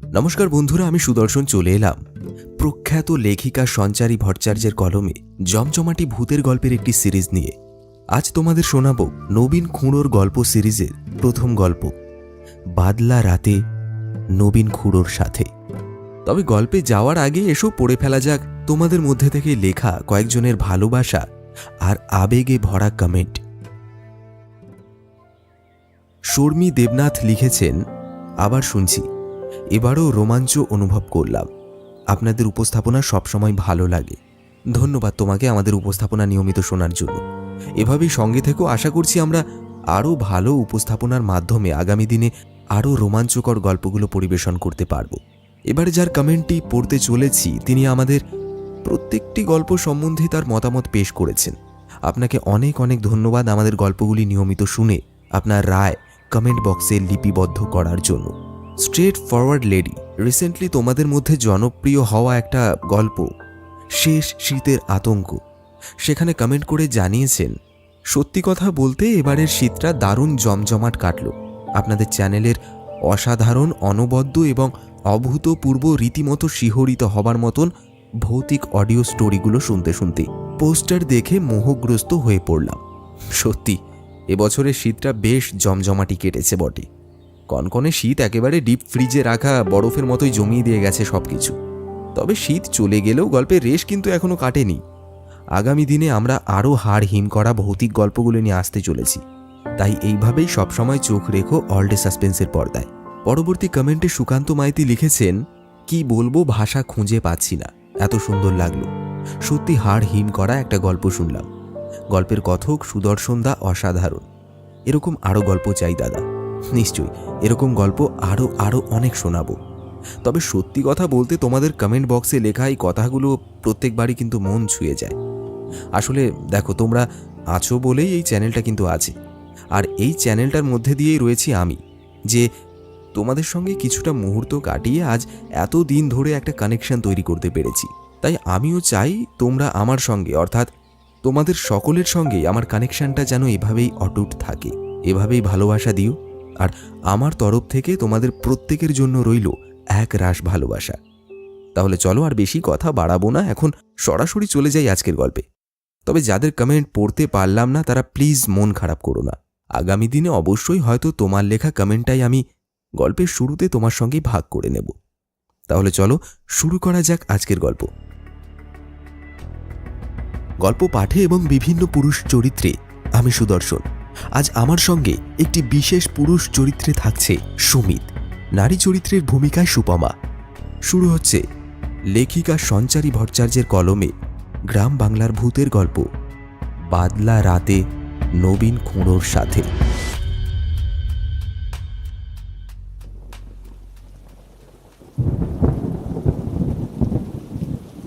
নমস্কার বন্ধুরা, আমি সুদর্শন চলে এলাম প্রখ্যাত লেখিকা সঞ্চারী ভট্টাচার্যের কলমে জমজমাটি ভূতের গল্পের একটি সিরিজ নিয়ে। আজ তোমাদের শোনাব নবীন খুঁড়োর গল্প সিরিজের প্রথম গল্প, বাদলা রাতে নবীন খুঁড়োর সাথে। তবে গল্পে যাওয়ার আগে এসো পড়ে ফেলা যাক তোমাদের মধ্যে থেকে লেখা কয়েকজনের ভালোবাসা আর আবেগে ভরা কমেন্ট। শর্মী দেবনাথ লিখেছেন, আবার শুনছি, এবারও রোমাঞ্চ অনুভব করলাম। আপনাদের উপস্থাপনা সবসময় ভালো লাগে। ধন্যবাদ তোমাকে আমাদের উপস্থাপনা নিয়মিত শোনার জন্য। এভাবেই সঙ্গে থেকেও আশা করছি আমরা আরও ভালো উপস্থাপনার মাধ্যমে আগামী দিনে আরও রোমাঞ্চকর গল্পগুলো পরিবেশন করতে পারব। এবারে যার কমেন্টটি পড়তে চলেছি তিনি আমাদের প্রত্যেকটি গল্প সম্বন্ধে তার মতামত পেশ করেছেন। আপনাকে অনেক অনেক ধন্যবাদ আমাদের গল্পগুলি নিয়মিত শুনে আপনার রায় কমেন্ট বক্সে লিপিবদ্ধ করার জন্য। স্ট্রেট ফরওয়ার্ড লেডি রিসেন্টলি তোমাদের মধ্যে জনপ্রিয় হওয়া একটা গল্প শেষ শীতের আতঙ্ক, সেখানে কমেন্ট করে জানিয়েছেন, সত্যি কথা বলতে এবারের শীতটা দারুণ জমজমাট কাটল। আপনাদের চ্যানেলের অসাধারণ, অনবদ্য এবং অভূতপূর্ব রীতিমতো শিহরিত হবার মতন ভৌতিক অডিও স্টোরিগুলো শুনতে শুনতে পোস্টার দেখে মোহগ্রস্ত হয়ে পড়লাম। সত্যি এবছরের শীতটা বেশ জমজমাটি কেটেছে বটে। কনকনে শীত একেবারে ডিপ ফ্রিজে রাখা বরফের মতোই জমিয়ে দিয়ে গেছে সবকিছু। তবে শীত চলে গেলেও গল্পের রেশ কিন্তু এখনো কাটেনি। আগামী দিনে আমরা আরও হাড় হিম করা ভৌতিক গল্পগুলো নিয়ে আসতে চলেছি, তাই এইভাবেই সবসময় চোখ রেখো অল ডে সাসপেন্সের পর্দায়। পরবর্তী কমেন্টে সুকান্ত মাইতি লিখেছেন, কি বলবো, ভাষা খুঁজে পাচ্ছি না, এত সুন্দর লাগলো। সত্যি হাড় হিম করা একটা গল্প শুনলাম। গল্পের কথক সুদর্শন দা অসাধারণ। এরকম আরও গল্প চাই দাদা, নিশ্চয়ই এরকম গল্প আরও অনেক শোনাবো। তবে সত্যি কথা বলতে তোমাদের কমেন্ট বক্সে লেখা এই কথাগুলো প্রত্যেকবারই কিন্তু মন ছুঁয়ে যায়। আসলে দেখো, তোমরা আছো বলেই এই চ্যানেলটা কিন্তু আছে, আর এই চ্যানেলটার মধ্যে দিয়েই রয়েছি আমি, যে তোমাদের সঙ্গে কিছুটা মুহূর্ত কাটিয়ে আজ এত দিন ধরে একটা কানেকশন তৈরি করতে পেরেছি। তাই আমিও চাই তোমরা আমার সঙ্গে, অর্থাৎ তোমাদের সকলের সঙ্গেই আমার কানেকশনটা যেন এভাবেই অটুট থাকে। এভাবেই ভালোবাসা দিও, আর আমার তরফ থেকে তোমাদের প্রত্যেকের জন্য রইল এক রাশ ভালোবাসা। তাহলে চলো আর বেশি কথা বাড়াবো না, এখন সরাসরি চলে যাই আজকের গল্পে। তবে যাদের কমেন্ট পড়তে পারলাম না তারা প্লিজ মন খারাপ করো না। আগামী দিনে অবশ্যই হয়তো তোমার লেখা কমেন্টটাই আমি গল্পের শুরুতে তোমার সঙ্গে ভাগ করে নেব। তাহলে চলো শুরু করা যাক আজকের গল্প। গল্প পাঠে এবং বিভিন্ন পুরুষ চরিত্রে আমি সুদর্শন। আজ আমার সঙ্গে একটি বিশেষ পুরুষ চরিত্রে থাকছে সুমিত, নারী চরিত্রের ভূমিকায় সুপমা। শুরু হচ্ছে লেখিকা সঞ্চারী ভট্টাচার্যের কলমে গ্রাম বাংলার ভূতের গল্প, বাদলা রাতে নবীন খুঁড়োর সাথে।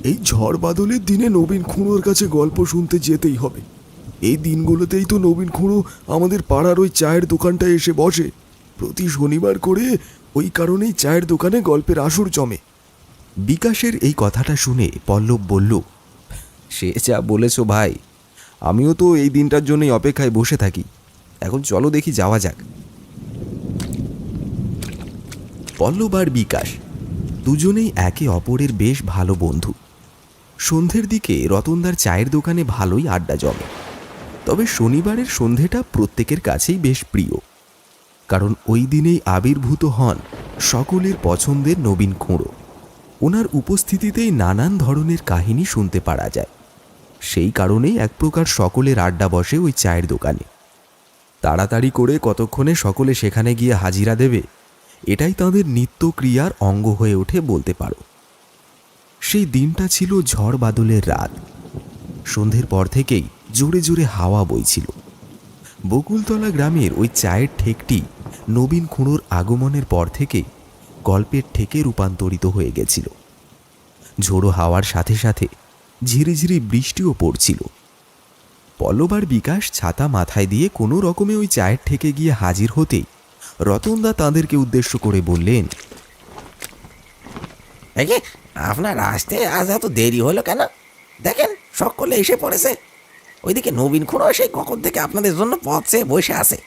এই ঝড় বাদলের দিনে নবীন খুঁড়োর কাছে গল্প শুনতে যেতেই হবে। এই দিনগুলোতেই তো নবীন খুঁড়ো আমাদের পাড়ার ওই চায়ের দোকানটায় এসে বসে। প্রতি শনিবার করে ওই কারণেই চায়ের দোকানে গল্পের আসর জমে। বিকাশের এই কথাটা শুনে পল্লব বলল, সে যা বলেছ ভাই, আমিও তো এই দিনটার জন্যই অপেক্ষায় বসে থাকি। এখন চলো দেখি যাওয়া যাক। পল্লব আর বিকাশ দুজনেই একে অপরের বেশ ভালো বন্ধু। সন্ধ্যের দিকে রতনদার চায়ের দোকানে ভালোই আড্ডা জমে। তবে শনিবারের সন্ধেটা প্রত্যেকের কাছেই বেশ প্রিয়, কারণ ওই দিনেই আবির্ভূত হন সকলের পছন্দের নবীন খুঁড়ো। ওনার উপস্থিতিতেই নানান ধরনের কাহিনী শুনতে পারা যায়। সেই কারণেই এক প্রকার সকলের আড্ডা বসে ওই চায়ের দোকানে। তাড়াতাড়ি করে কতক্ষণে সকলে সেখানে গিয়ে হাজিরা দেবে, এটাই তাঁদের নিত্যক্রিয়ার অঙ্গ হয়ে ওঠে বলতে পারো। সেই দিনটা ছিল ঝড় বাদলের রাত। সন্ধ্যের পর থেকেই জোরে জোরে হাওয়া বইছিল। বকুলতলা গ্রামের ওই চায়ের ঠেকটি নবীন খুঁড়োর আগমনের পর থেকেই গল্পের ঠেকে রূপান্তরিত হয়ে গেছিল। ঝোড়ো হাওয়ার সাথে সাথে ঝিরিঝিরি বৃষ্টিও পড়ছিল। পল্লব আর বিকাশ ছাতা মাথায় দিয়ে কোনো রকমে ওই চায়ের ঠেকে গিয়ে হাজির হতেই রতনদা তাঁদেরকে উদ্দেশ্য করে বললেন, আপনার আসতে আজ এত দেরি হলো কেন? দেখেন সকলে এসে পড়েছে। ওইদিকে নবীন খুঁড়ো সেই কখন থেকে আপনাদের জন্য পথে বসে আছে।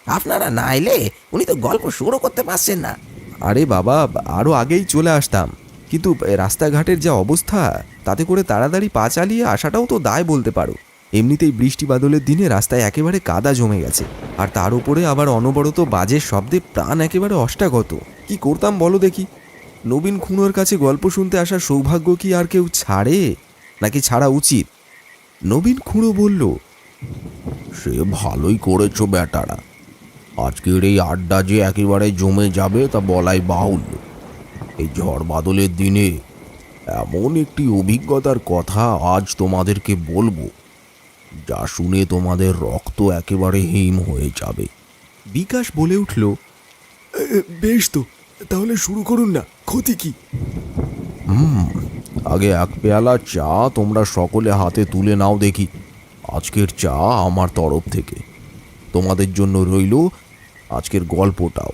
আপনারা না এলে উনি তো গল্প শুরু করতে পারছেন না। আরে বাবা, আরও আগেই চলে আসতাম, কিন্তু রাস্তাঘাটের যা অবস্থা, তাতে করে তাড়াতাড়ি পা চালিয়ে আসাটাও তো দায় বলতে পারো। এমনিতেই বৃষ্টি বাদলের দিনে রাস্তায় একেবারে কাদা জমে গেছে, আর তার উপরে আবার অনবরত বাজের শব্দে প্রাণ একেবারে অষ্টাগত। কি করতাম বলো দেখি? নবীন খুঁড়োর কাছে গল্প শুনতে আসার সৌভাগ্য কি আর কেউ ছাড়ে, নাকি ছাড়া উচিত? নবীন খুঁড়ো বলল, সে ভালোই করেছো বেটারা। আজকের এই আড্ডা যে একেবারে জমে যাবে তা বলাই বাহুল্য। এই ঝড় বাদলের দিনে এমন একটি অভিজ্ঞতার কথা আজ তোমাদেরকে বলবো, যা শুনে তোমাদের রক্ত একেবারে হিম হয়ে যাবে। বিকাশ বলে উঠল, বেশ তো, তাহলে শুরু করুন না, ক্ষতি কি? আগে এক পেয়ালা চা তোমরা সকলে হাতে তুলে নাও দেখি। আজকের চা আমার তরফ থেকে। তোমাদের জন্য রইল আজকের গল্পটাও।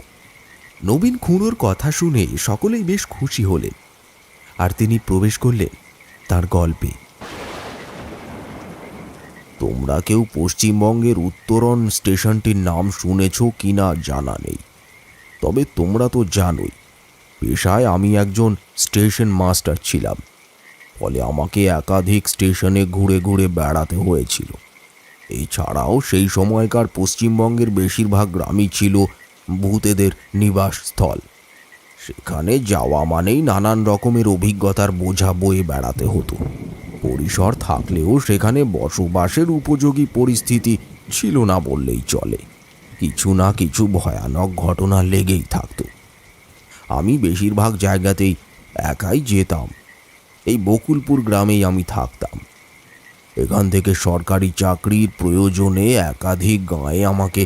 নবীন খুঁড়োর কথা শুনে সকলেই বেশ খুশি হলেন, আর তিনি প্রবেশ করলেন তার গল্পে। তোমরা কেউ পশ্চিমবঙ্গের উত্তরণ স্টেশনটির নাম শুনেছ কিনা জানা নেই, তবে তোমরা তো জানোই পেশায় আমি একজন স্টেশন মাস্টার ছিলাম। ফলে আমাকে একাধিক স্টেশনে ঘুরে ঘুরে বেড়াতে হয়েছিল। এছাড়াও সেই সময়কার পশ্চিমবঙ্গের বেশিরভাগ গ্রামই ছিল ভূতেদের নিবাসস্থল। সেখানে যাওয়া মানেই নানান রকমের অভিজ্ঞতার বোঝা বয়ে বেড়াতে হতো। পরিসর থাকলেও সেখানে বসবাসের উপযোগী পরিস্থিতি ছিল না বললেই চলে। কিছু না কিছু ভয়ানক ঘটনা লেগেই থাকতো। আমি বেশিরভাগ জায়গাতেই একাই যেতাম। এই বকুলপুর গ্রামেই আমি থাকতাম। এখান থেকে সরকারি চাকরির প্রয়োজনে একাধিক গাঁয়ে আমাকে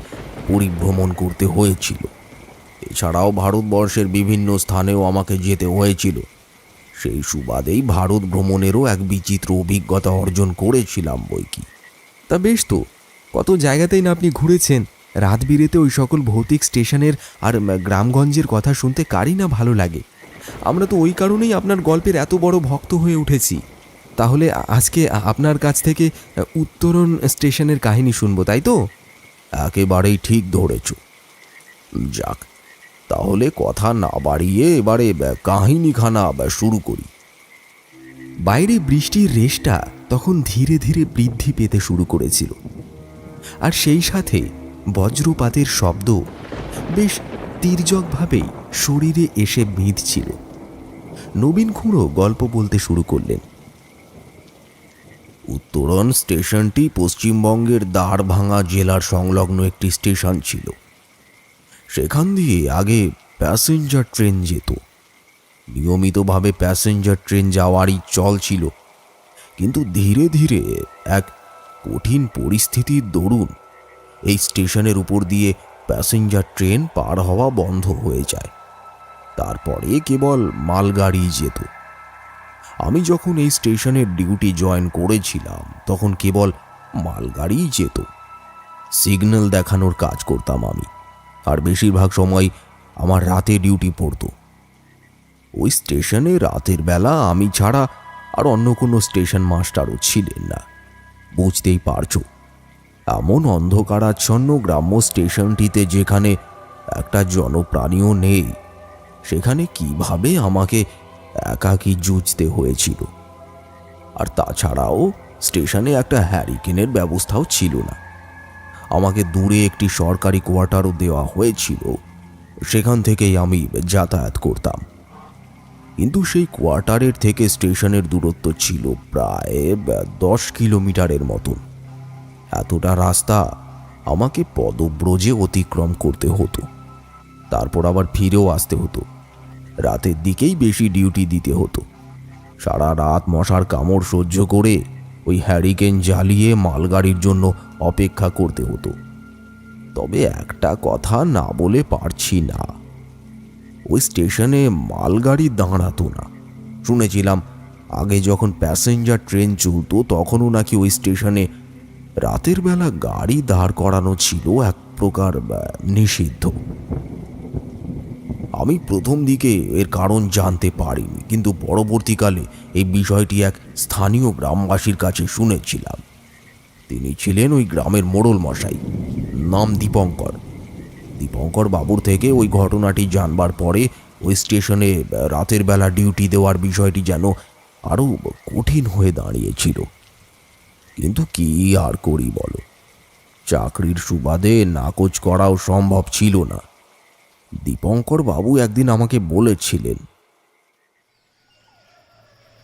পরিভ্রমণ করতে হয়েছিল। এছাড়াও ভারতবর্ষের বিভিন্ন স্থানেও আমাকে যেতে হয়েছিল। সেই সুবাদেই ভারত ভ্রমণেরও এক বিচিত্র অভিজ্ঞতা অর্জন করেছিলাম বৈকি। তা বেশ তো, কত জায়গাতেই না আপনি ঘুরেছেন। রাত বিরেতে ওই সকল ভৌতিক স্টেশনের আর গ্রামগঞ্জের কথা শুনতে কারই না ভালো লাগে। আমরা তো ওই কারণেই আপনার গল্পের এত বড় ভক্ত হয়ে উঠেছি। তাহলে আজকে আপনার কাছ থেকে উত্তরণ স্টেশনের কাহিনী শুনবো, তাই তো? একেবারেই ঠিক ধরেছ। যাক, তাহলে কথা না বাড়িয়ে এবারে কাহিনীখানা শুরু করি। বাইরে বৃষ্টির রেশটা তখন ধীরে ধীরে বৃদ্ধি পেতে শুরু করেছিল, আর সেই সাথে বজ্রপাতের শব্দ বেশ তীর্যকভাবেই শরীরে এসে বিঁধছিল। নবীন খুঁড়ো গল্প বলতে শুরু করলেন। উত্তরণ স্টেশনটি পশ্চিমবঙ্গের দ্বারভাঙা জেলার সংলগ্ন একটি স্টেশন ছিল। সেখান দিয়ে আগে প্যাসেঞ্জার ট্রেন যেত। নিয়মিতভাবে প্যাসেঞ্জার ট্রেন যাওয়ারই চল ছিল, কিন্তু ধীরে ধীরে এক কঠিন পরিস্থিতির দরুন এই স্টেশনের উপর দিয়ে প্যাসেঞ্জার ট্রেন পার হওয়া বন্ধ হয়ে যায়। তারপরে কেবল মালগাড়ি যেত। আমি যখন এই স্টেশনের ডিউটি জয়েন করেছিলাম তখন কেবল মালগাড়িই যেত। সিগন্যাল দেখানোর কাজ করতাম আমি, আর বেশিরভাগ সময় আমার রাতে ডিউটি পড়তো। ওই স্টেশনে রাতের বেলা আমি ছাড়া আর অন্য কোনো স্টেশন মাস্টারও ছিলেন না। বুঝতেই পারছো, এমন অন্ধকারাচ্ছন্ন গ্রাম্য স্টেশনটিতে যেখানে একটা জনপ্রাণীও নেই, সেখানে কিভাবে আমাকে একাকী যুঝতে হয়েছিল। আর তাছাড়াও স্টেশনে একটা হ্যারিকেনের ব্যবস্থাও ছিল না। আমাকে দূরে একটি সরকারি কোয়ার্টারও দেওয়া হয়েছিল, সেখান থেকেই আমি যাতায়াত করতাম। কিন্তু সেই কোয়ার্টারের থেকে স্টেশনের দূরত্ব ছিল প্রায় 10 কিলোমিটারের মতন। এতটা রাস্তা আমাকে পদব্রজে অতিক্রম করতে হতো। তারপর আবার ফিরেও আসতে হতো। রাতের দিকেই বেশি ডিউটি দিতে হতো। সারা রাত মশার কামড় সহ্য করে ওই হ্যারিকেন জ্বালিয়ে মালগাড়ির জন্য অপেক্ষা করতে হতো। তবে একটা কথা না বলে পারছি না, ওই স্টেশনে মালগাড়ি দাঁড়াতো না। শুনেছিলাম আগে যখন প্যাসেঞ্জার ট্রেন চলতো তখনও নাকি ওই স্টেশনে রাতের বেলা গাড়ি দাঁড় করানো ছিল এক প্রকার নিষিদ্ধ। আমি প্রথম দিকে এর কারণ জানতে পারিনি, কিন্তু পরবর্তীকালে এই বিষয়টি এক স্থানীয় গ্রামবাসীর কাছে শুনেছিলাম। তিনি ছিলেন ওই গ্রামের মোড়ল মশাই, নাম দীপঙ্কর। দীপঙ্কর বাবুর থেকে ওই ঘটনাটি জানবার পরে ওই স্টেশনে রাতের বেলা ডিউটি দেওয়ার বিষয়টি যেন আরও কঠিন হয়ে দাঁড়িয়েছিল। কিন্তু কি আর করি বলো, চাকরির সুবাদে নাকচ করাও সম্ভব ছিল না। দীপঙ্কর বাবু একদিন আমাকে বলেছিলেন,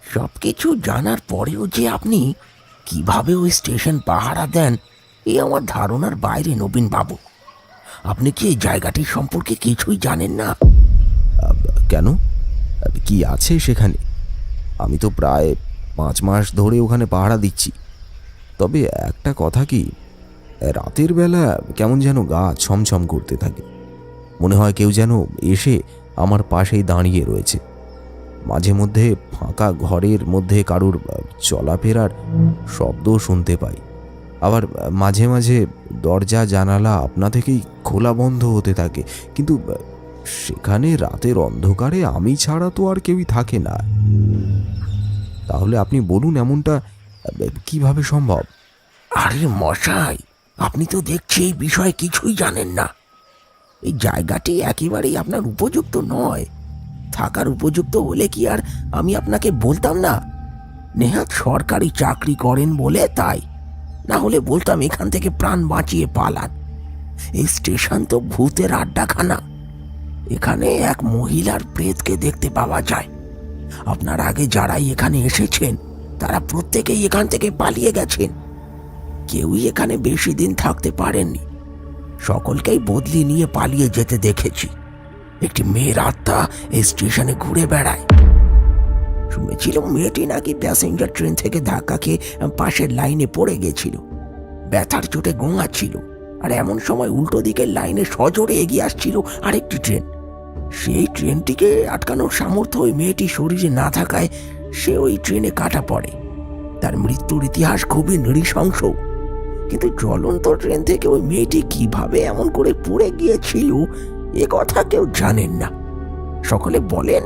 সবকিছু জানার পরেও যে আপনি কিভাবে ওই স্টেশন পাহারা দেন, এ আমার ধারণার বাইরে নবীন বাবু। আপনি কি এই জায়গাটির সম্পর্কে কিছুই জানেন না? কেন? কি আছে সেখানে? আমি তো প্রায় 5 মাস ধরে ওখানে পাহারা দিচ্ছি। তবে একটা কথা কি, রাতের বেলা কেমন যেন গা ছমছম করতে থাকে। মনে হয় কেউ যেন এসে আমার পাশেই দাঁড়িয়ে রয়েছে। মাঝে মধ্যে ফাঁকা ঘরের মধ্যে কারুর চলাফেরার শব্দ শুনতে পাই। আবার মাঝে মাঝে দরজা জানালা আপনা থেকেই খোলা বন্ধ হতে থাকে। কিন্তু সেখানে রাতের অন্ধকারে আমি ছাড়া তো আর কেউই থাকে না। তাহলে আপনি বলুন, এমনটা কিভাবে সম্ভব? আরে মশাই, আপনি তো দেখছি এই বিষয়ে কিছুই জানেন না। এই জায়গাটি একেবারেই আপনার উপযুক্ত নয়। থাকার উপযুক্ত হলে কি আর আমি আপনাকে বলতাম না? নেহাত সরকারি চাকরি করেন বলে তাই, না হলে বলতাম এখান থেকে প্রাণ বাঁচিয়ে পালান। এই স্টেশন তো ভূতের আড্ডাখানা। এখানে এক মহিলার প্রেতকে দেখতে পাওয়া যায়। আপনার আগে যারাই এখানে এসেছেন তারা প্রত্যেকেই এখান থেকে পালিয়ে গেছেন। কেউই এখানে বেশি দিন থাকতে পারেননি। সকলকেই বদলি নিয়ে পালিয়ে যেতে দেখেছি। একটি মেয়ের আত্মা এই স্টেশনে ঘুরে বেড়ায়। শুনেছিলাম মেয়েটি নাকি প্যাসেঞ্জার ট্রেন থেকে ধাক্কা খেয়ে পাশের লাইনে পড়ে গেছিল। ব্যথার চোটে গোঙাচ্ছিল, আর এমন সময় উল্টো দিকের লাইনে সজোরে এগিয়ে আসছিল আরেকটি ট্রেন। সেই ট্রেনটিকে আটকানোর সামর্থ্য ওই মেয়েটির শরীরে না থাকায় সে ওই ট্রেনে কাটা পড়ে। তার মৃত্যুর ইতিহাস খুবই নৃশংস। কিন্তু জ্বলন্ত ট্রেন থেকে ওই মেয়েটি কিভাবে এমন করে পড়ে গিয়েছিল এ কথা কেউ জানেন না। সকলে বলেন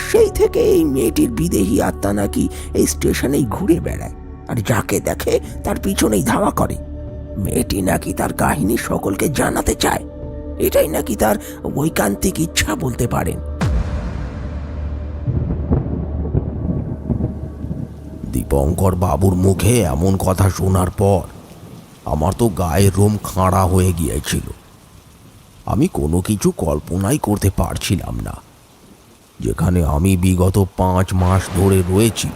সেই থেকে এই মেয়েটির বিদেহী আত্মা নাকি এই স্টেশনেই ঘুরে বেড়ায়, আর যাকে দেখে তার পিছনেই ধাওয়া করে। মেয়েটি নাকি তার কাহিনী সকলকে জানাতে চায়। এটাই নাকি তার ঐকান্তিক ইচ্ছা বলতে পারেন। দীপঙ্কর বাবুর মুখে এমন কথা শোনার পর আমার তো গায়ের রোম খাঁড়া হয়ে গিয়েছিল। আমি কোনো কিছু কল্পনাই করতে পারছিলাম না। যেখানে আমি বিগত 5 মাস ধরে রয়েছি,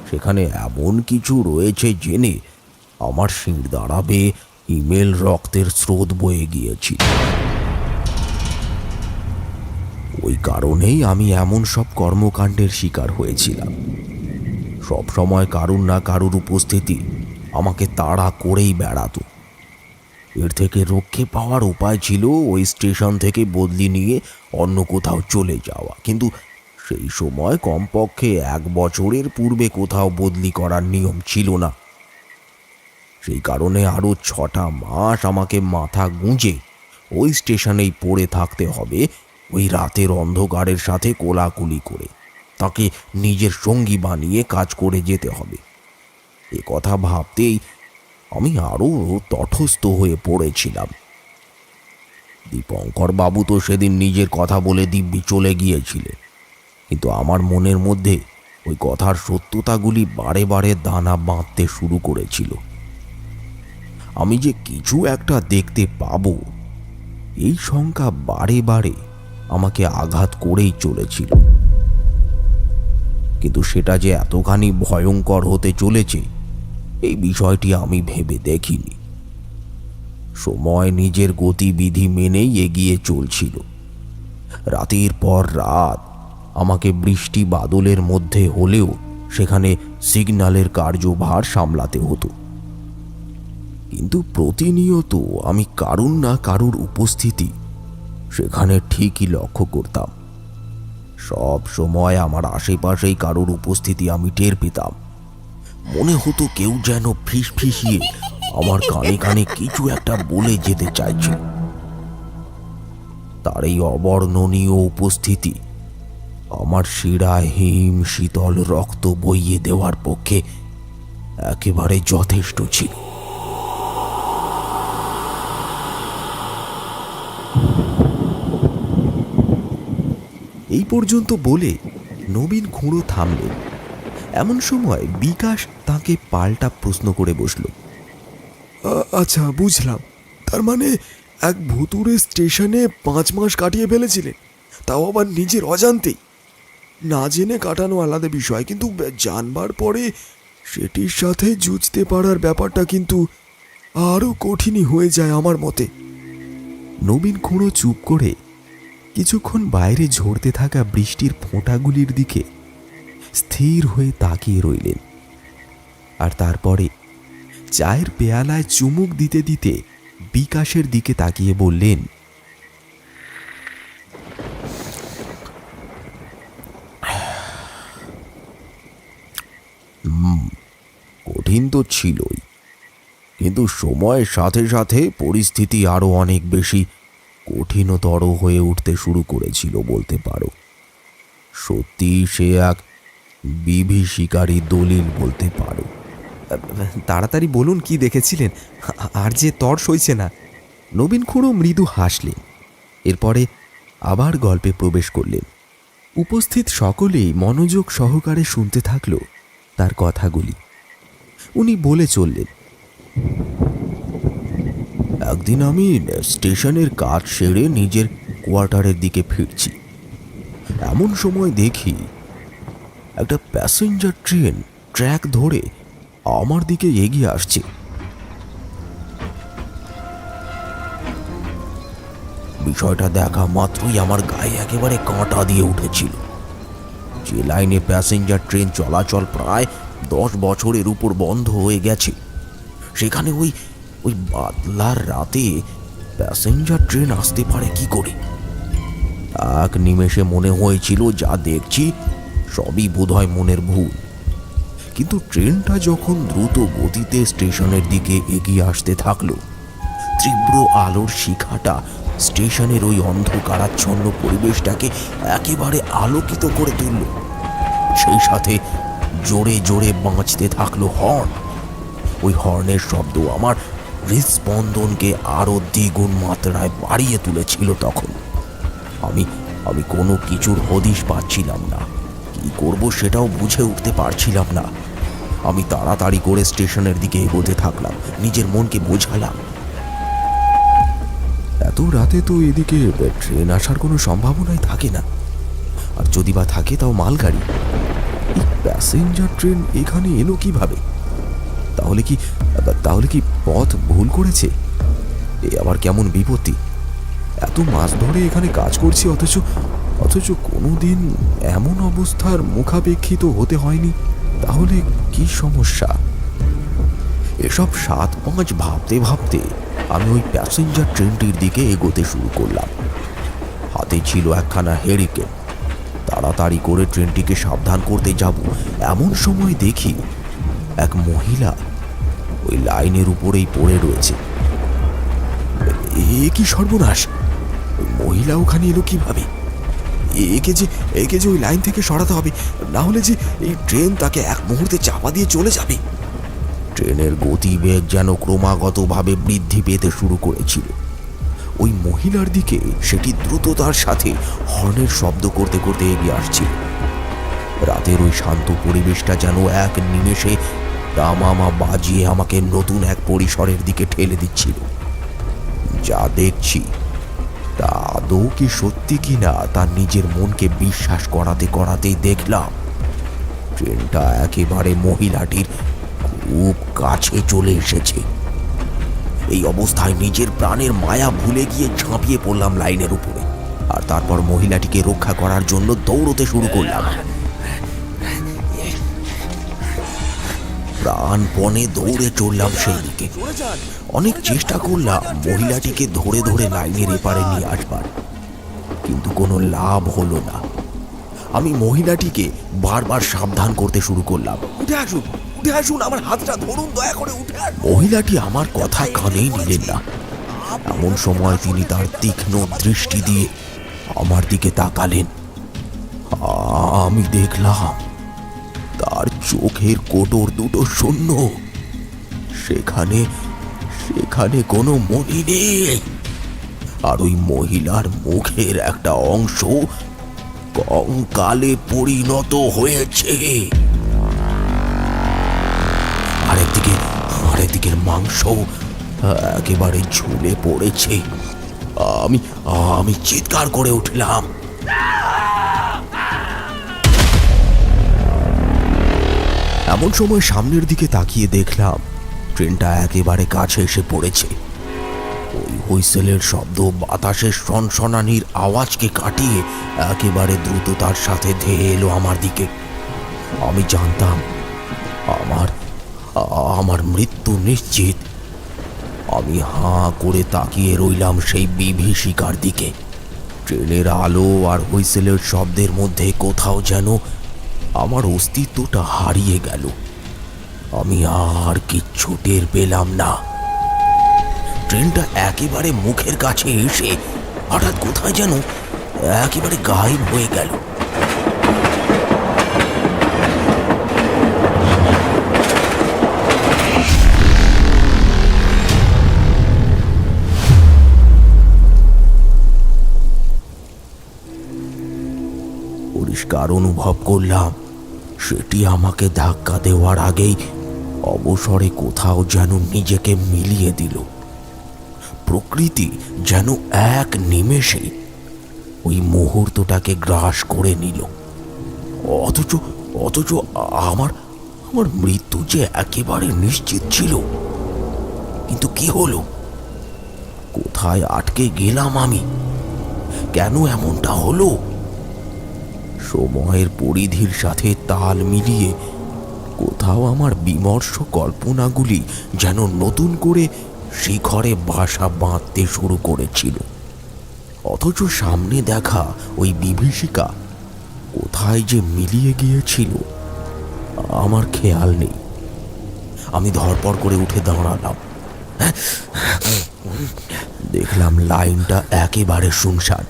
সেখানে এমন কিছু রয়েছে জেনে আমার শির দাঁড়াবে ইমেল রক্তের স্রোত বয়ে গিয়েছিল। ওই কারণেই আমি এমন সব কর্মকাণ্ডের শিকার হয়েছিলাম। সব সময় কারুর না কারুর উপস্থিতি আমাকে তাড়া করেই বেড়াতো। এর থেকে রক্ষে পাওয়ার উপায় ছিল ওই স্টেশন থেকে বদলি নিয়ে অন্য কোথাও চলে যাওয়া। কিন্তু সেই সময় কমপক্ষে 1 বছরের পূর্বে কোথাও বদলি করার নিয়ম ছিল না। সেই কারণে আরও 6টা মাস আমাকে মাথা গুঁজে ওই স্টেশনেই পড়ে থাকতে হবে, ওই রাতের অন্ধকারের সাথে কোলাকুলি করে। তাকে নিজের সঙ্গী বানিয়ে কাজ করে যেতে হবে। এ কথা ভাবতেই আমি আরও তটস্থ হয়ে পড়েছিলাম। দীপঙ্কর বাবু তো সেদিন নিজের কথা বলে দিব্যি চলে গিয়েছিলেন, কিন্তু আমার মনের মধ্যে ওই কথার সত্যতাগুলি বারে বারে দানা বাঁধতে শুরু করেছিল। আমি যে কিছু একটা দেখতে পাবো, এই শঙ্কা বারে বারে আমাকে আঘাত করেই চলেছিল। কিন্তু সেটা যে এতখানি ভয়ঙ্কর হতে চলেছে এই বিষয়টি আমি ভেবে দেখিনি। সময় নিজের গতিবিধি মেনেই এগিয়ে চলছিল। রাতের পর রাত আমাকে বৃষ্টি বাদলের মধ্যে হলেও সেখানে সিগন্যালের কার্যভার সামলাতে হতো। কিন্তু প্রতিনিয়ত আমি কারুর না কারুর উপস্থিতি সেখানে ঠিকই লক্ষ্য করতাম। সব সময় আমার আশেপাশেই কারুর উপস্থিতি আমি টের পেতাম। মনে হতো কেউ যেন ফিসফিসিয়ে আমার কানে কানে কিছু একটা বলে যেতে চাইছে। তার এই অবর্ণনীয় উপস্থিতি আমার শিরায় হিম শীতল রক্ত বইয়ে দেওয়ার পক্ষে একেবারে যথেষ্ট ছিল। এই পর্যন্ত বলে নবীন খুঁড়ো থামলেন। এমন সময় বিকাশ তাকে পাল্টা প্রশ্ন করে বসল। আচ্ছা, বুঝলাম। তার মানে এক ভুতুড়ে স্টেশনে 5 মাস কাটিয়ে ফেলেছিলেন, তাও আবার নিজের অজান্তেই। না জেনে কাটানো আলাদা বিষয়, কিন্তু জানবার পরে সেটির সাথে যুঝতে পারার ব্যাপারটা কিন্তু আরও কঠিনই হয়ে যায় আমার মতে। নবীন খুঁড়ো চুপ করে কিছুক্ষণ বাইরে ঝরতে থাকা বৃষ্টির ফোঁটাগুলির দিকে স্থির হয়ে তাকিয়ে রইলেন। আর তারপরে চায়ের পেয়ালায় চুমুক দিতে দিতে বিকাশের দিকে তাকিয়ে বললেন, কঠিন তো ছিলই, কিন্তু সময়ের সাথে সাথে পরিস্থিতি আরও অনেক বেশি কঠিনতর হয়ে উঠতে শুরু করেছিল বলতে পারো। সত্যি সে এক বিভীষিকারী দলিল বলতে পারো। তাড়াতাড়ি বলুন কি দেখেছিলেন, আর যে তর সইছে না। নবীন খুঁড়ো মৃদু হাসলেন। এরপরে আবার গল্পে প্রবেশ করলেন। উপস্থিত সকলেই মনোযোগ সহকারে শুনতে থাকল তার কথাগুলি। উনি বলে চললেন, একদিন আমি স্টেশনের কাজ সেরে নিজের কোয়ার্টারের দিকে ফিরছি। এমন সময় দেখি একটা প্যাসেঞ্জার ট্রেন ট্র্যাক ধরে আমার দিকে এগিয়ে আসছে। বিষয়টা দেখা মাত্রই আমার গায়ে একেবারে কাঁটা দিয়ে উঠেছিল। যে লাইনে প্যাসেঞ্জার ট্রেন চলাচল প্রায় 10 বছরের উপর বন্ধ হয়ে গেছে, সেখানে ওই বাদলার রাতে প্যাসেঞ্জার ট্রেন আসতে পারে কি করে? এক নিমেষে মনে হয়েছিল যা দেখছি সবই বোধহয় মনের ভুল। কিন্তু ট্রেনটা যখন দ্রুত গতিতে স্টেশনের দিকে এগিয়ে আসতে থাকলো, তীব্র আলোর শিখাটা স্টেশনের ওই অন্ধকারাচ্ছন্ন পরিবেশটাকে একেবারে আলোকিত করে তুলল। সেই সাথে জোরে জোরে বাঁচতে থাকলো হর্ন। ওই হর্নের শব্দ আমার হৃদস্পন্দনকে আরো দ্বিগুণ মাত্রায় বাড়িয়ে তুলেছিল। তখন আমি কোনো কিছুর হদিশ পাচ্ছিলাম না, কি করব সেটাও বুঝে উঠতে পারছিলাম না। আমি তাড়াতাড়ি করে স্টেশনের দিকে এগোতে থাকলাম, নিজের মনকে বোঝালাম এত রাতে তো এদিকে ট্রেন আসার কোনো সম্ভাবনাই থাকে না, আর যদি বা থাকে তাও মালগাড়ি। এই প্যাসেঞ্জার ট্রেন এখানে এলো কিভাবে? তাহলে কি পথ ভুল করেছে? এ আবার কেমন বিপত্তি! এত মাস ধরে এখানে কাজ করছি, অথচ কোনোদিন এমন অবস্থার মুখাপেক্ষিত হতে হয়নি। তাহলে কি সমস্যা? এসব 7-5 ভাবতে ভাবতে আমি ওই প্যাসেঞ্জার ট্রেনটির দিকে এগোতে শুরু করলাম। হাতে ছিল একখানা হেরিকেন। তাড়াতাড়ি করে ট্রেনটিকে সাবধান করতে যাব, এমন সময় দেখি এক মহিলা ওই লাইনের উপরেই পড়ে রয়েছে। এ কি সর্বনাশ! ওই মহিলা ওখানে এলো কিভাবে? একে যে ওই লাইন থেকে সরাতে হবে, না হলে যে এই ট্রেন তাকে এক মুহূর্তে চাপা দিয়ে চলে যাবে। ট্রেনের গতিবেগ যেন ক্রমাগতভাবে বৃদ্ধি পেতে শুরু করেছিল। ওই মহিলার দিকে সেটি দ্রুততার সাথে হর্নের শব্দ করতে করতে এগিয়ে আসছিল। রাতের ওই শান্ত পরিবেশটা যেন এক নিমেষে দামামা বাজিয়ে আমাকে নতুন এক পরিসরের দিকে ঠেলে দিচ্ছিল। যা দেখছি তা আদৌ কি সত্যি কিনা তা নিজের মনকে বিশ্বাস করাতে করাতেই দেখলাম ট্রেনটা একেবারে মহিলাটির খুব কাছে চলে এসেছে। এই অবস্থায় নিজের প্রাণের মায়া ভুলে গিয়ে ঝাঁপিয়ে পড়লাম লাইনের উপরে, আর তারপর মহিলাটিকে রক্ষা করার জন্য দৌড়তে শুরু করলাম। প্রাণপণে দৌড়ে চললাম সেই দিকে। অনেক চেষ্টা করলাম মহিলাটিকে ধরে ধরে লাইনের এপারে নিয়ে আসবার, কিন্তু কোনো লাভ হলো না। আমি মহিলাটিকে বারবার সাবধান করতে শুরু করলাম, উঠে আসুন, আমার হাতটা ধরুন, দয়া করে উঠে আসুন। মহিলাটি আমার কথা কানেই নিলেন না। এমন সময় তিনি তার তীক্ষ্ণ দৃষ্টি দিয়ে আমার দিকে তাকালেন। আমি দেখলাম তার চোখের কোটর দুটো শূন্য, সেখানে কোনো মনি নেই। আর ওই মহিলার মুখের একটা অংশ কঙ্কালে পরিণত হয়েছে। আরেকদিকের মাংস একেবারে ঝুলে পড়েছে। আমি চিৎকার করে উঠলাম। এমন সময় সামনের দিকে তাকিয়ে দেখলাম ট্রেনটা একেবারে কাছে এসে পড়েছে। ওই হুইসেলের শব্দ বাতাসের সনসনানির আওয়াজকে কাটিয়ে একেবারে দ্রুততার সাথে ধেয়ে এলো আমার দিকে। আমি জানতাম আমার মৃত্যু নিশ্চিত। আমি হাঁ করে তাকিয়ে রইলাম সেই বিভীষিকার দিকে। ট্রেনের আলো আর হুইসেলের শব্দের মধ্যে কোথাও যেন আমার অস্তিত্বটা হারিয়ে গেল। আমি আর কিচ্ছু টের পেলাম না। ট্রেনটা একেবারে মুখের কাছে এসে হঠাৎ কোথায় যেন একেবারে গায়েব হয়ে গেল। পরিষ্কার অনুভব করলাম সেটি আমাকে ধাক্কা দেওয়ার আগেই অবসরে কোথাও যেন নিজেকে মিলিয়ে দিল। প্রকৃতি যেন এক নিমেষে ওই মুহূর্তটাকে গ্রাস করে নিল। অথচ আমার মৃত্যু যে একেবারে নিশ্চিত ছিল। কিন্তু কি হলো? কোথায় আটকে গেলাম আমি? কেন এমনটা হলো? সময়ের পরিধির সাথে তাল মিলিয়ে কোথাও আমার বিমর্ষ কল্পনাগুলি যেন নতুন করে শিখরে বাসা বাঁধতে শুরু করেছিল। অথচ সামনে দেখা ওই বিভীষিকা কোথায় যে মিলিয়ে গিয়েছিল আমার খেয়াল নেই। আমি ধড়পড় করে উঠে দাঁড়ালাম। দেখলাম লাইনটা একেবারে শুনশান।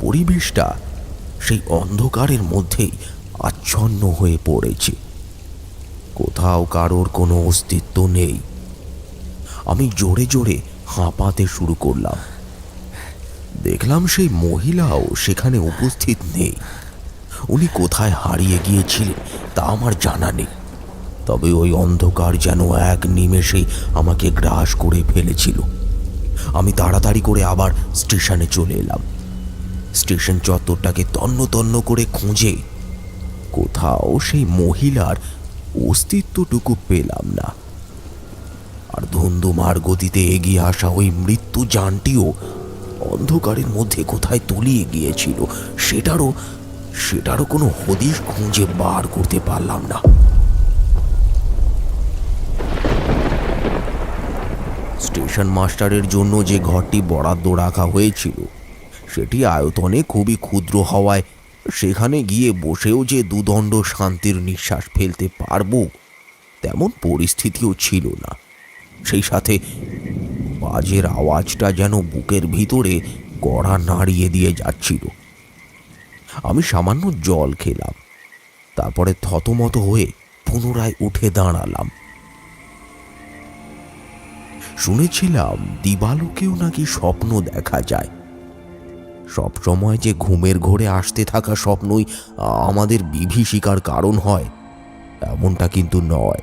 পরিবেশটা সেই অন্ধকারের মধ্যেই আচ্ছন্ন হয়ে পড়েছে। কোথাও কারোর কোনো অস্তিত্ব নেই। আমি জোরে জোরে হাঁপাতে শুরু করলাম। দেখলাম সেই মহিলাও সেখানে উপস্থিত নেই। উনি কোথায় হারিয়ে গিয়েছিলেন তা আমার জানা নেই। তবে ওই অন্ধকার যেন এক নিমেষেই আমাকে গ্রাস করে ফেলেছিল। আমি তাড়াতাড়ি করে আবার স্টেশনে চলে এলাম। স্টেশন চত্বরটাকে তন্ন তন্ন করে খুঁজে কোথাও সেই মহিলার অস্তিত্বটুকু পেলাম না। আর ধুন্ধুমার গতিতে এগিয়ে আসা ওই মৃত্যু যানটিও অন্ধকারের মধ্যে কোথায় তলিয়ে গিয়েছিল সেটারও কোনো হদিশ খুঁজে বার করতে পারলাম না। স্টেশন মাস্টারের জন্য যে ঘরটি বরাদ্দ রাখা হয়েছিল সেটি আয়তনে খুবই ক্ষুদ্র হওয়ায় সেখানে গিয়ে বসেও যে দুদণ্ড শান্তির নিঃশ্বাস ফেলতে পারবো তেমন পরিস্থিতিও ছিল না। সেই সাথে বাজের আওয়াজটা যেন বুকের ভিতরে গড়া নাড়িয়ে দিয়ে যাচ্ছিল। আমি সামান্য জল খেলাম, তারপরে থতমত হয়ে পুনরায় উঠে দাঁড়ালাম। শুনেছিলাম দিবালোকেও নাকি স্বপ্ন দেখা যায়। সবসময় যে ঘুমের ঘোরে আসতে থাকা স্বপ্নই আমাদের বিভীষিকার কারণ হয় এমনটা কিন্তু নয়।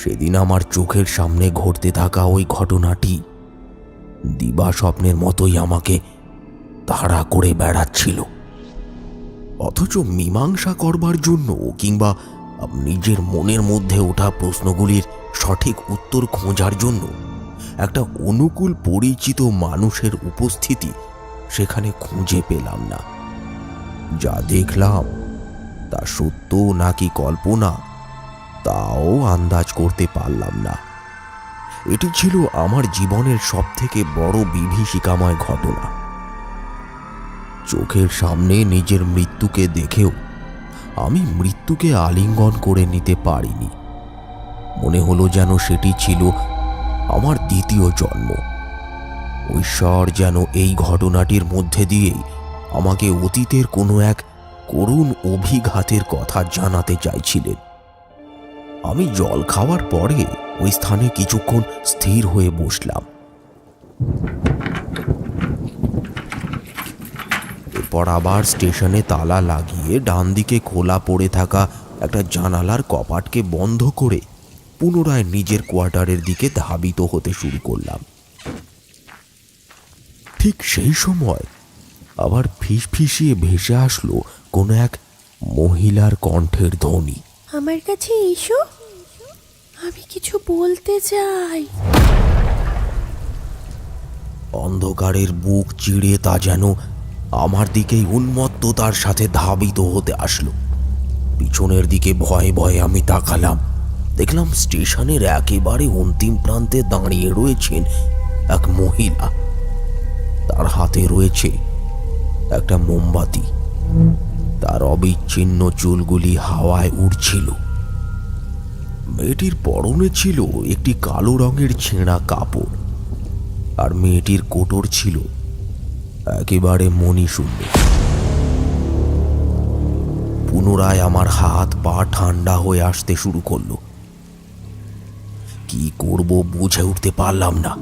সেদিন আমার চোখের সামনে ঘটতে থাকা ওই ঘটনাটি দিবা স্বপ্নের মতোই আমাকে তাড়া করে বেড়াচ্ছিল। অথচ মীমাংসা করবার জন্য কিংবা নিজের মনের মধ্যে ওঠা প্রশ্নগুলির সঠিক উত্তর খোঁজার জন্য একটা অনুকূল পরিচিত মানুষের উপস্থিতি সেখানে খুঁজে পেলাম না। যা দেখলাম তা সত্য নাকি কল্পনা তাও আন্দাজ করতে পারলাম না। এটি ছিল আমার জীবনের সবথেকে বড় বিভীষিকাময় ঘটনা। চোখের সামনে নিজের মৃত্যুকে দেখেও আমি মৃত্যুকে আলিঙ্গন করে নিতে পারিনি। মনে হলো যেন সেটি ছিল আমার দ্বিতীয় জন্ম। ঈশ্বর যেন এই ঘটনাটির মধ্যে দিয়েই আমাকে অতীতের কোনো এক করুণ অভিঘাতের কথা জানাতে চাইছিলেন। আমি জল খাওয়ার পরে ওই স্থানে কিছুক্ষণ স্থির হয়ে বসলাম। এরপর আবার স্টেশনে তালা লাগিয়ে ডান দিকে খোলা পড়ে থাকা একটা জানালার কপাটকে বন্ধ করে পুনরায় নিজের কোয়ার্টারের দিকে ধাবিত হতে শুরু করলাম। ঠিক সেই সময় আবার ফিসফিসিয়ে ভেসে আসলো কোনো এক মহিলার কণ্ঠের ধ্বনি। আমার কাছে এসো, আমি কিছু বলতে চাই। অন্ধকারের বুক চিড়ে তা যেন আমার দিকেই উন্মত্ততার সাথে ধাবিত হতে আসলো। পিছনের দিকে ভয়ে ভয়ে আমি তাকালাম। দেখলাম স্টেশনের একেবারে অন্তিম প্রান্তে দাঁড়িয়ে রয়েছেন এক মহিলা। তার হাতে রয়েছে একটা মোমবাতি। তার অবিচ্ছিন্ন চুলগুলি হাওয়ায় উড়ছিল। মেয়েটির পরনে ছিল একটি কালো রঙের ছেঁড়া কাপড়, আর মেয়েটির কোটর ছিল একেবারে মণিশূন্য। পুনরায় আমার হাত পা ঠান্ডা হয়ে আসতে শুরু করলো। কি করব বুঝে উঠতে পারলাম না।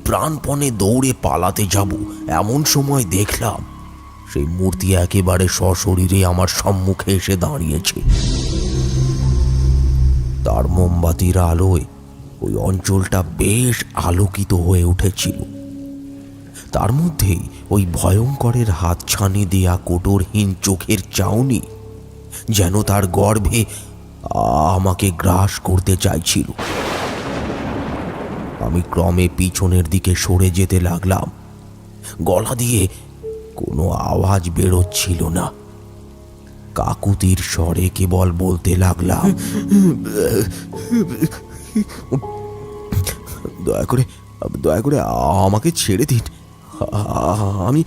প্রাণপণে দৌড়ে পালাতে যাব এমন সময় দেখলাম সেই মূর্তি একেবারে সশরীরে আমার সম্মুখে এসে দাঁড়িয়েছে। তার মোমবাতির আলোয় ওই অঞ্চলটা বেশ আলোকিত হয়ে উঠেছিল। তার মধ্যেই ওই ভয়ঙ্করের হাতছানি দেয়া কোটরহীন চোখের চাউনি যেন তার গর্ভে আমাকে গ্রাস করতে চাইছিল। আমি ক্রমে পিছনের দিকে সরে যেতে লাগলাম। গলা দিয়ে কোনো আওয়াজ বেরোচ্ছিল না। কাকুতির স্বরে কেবল বলতে লাগলাম, দয়া করে আমাকে ছেড়ে দিন। আমি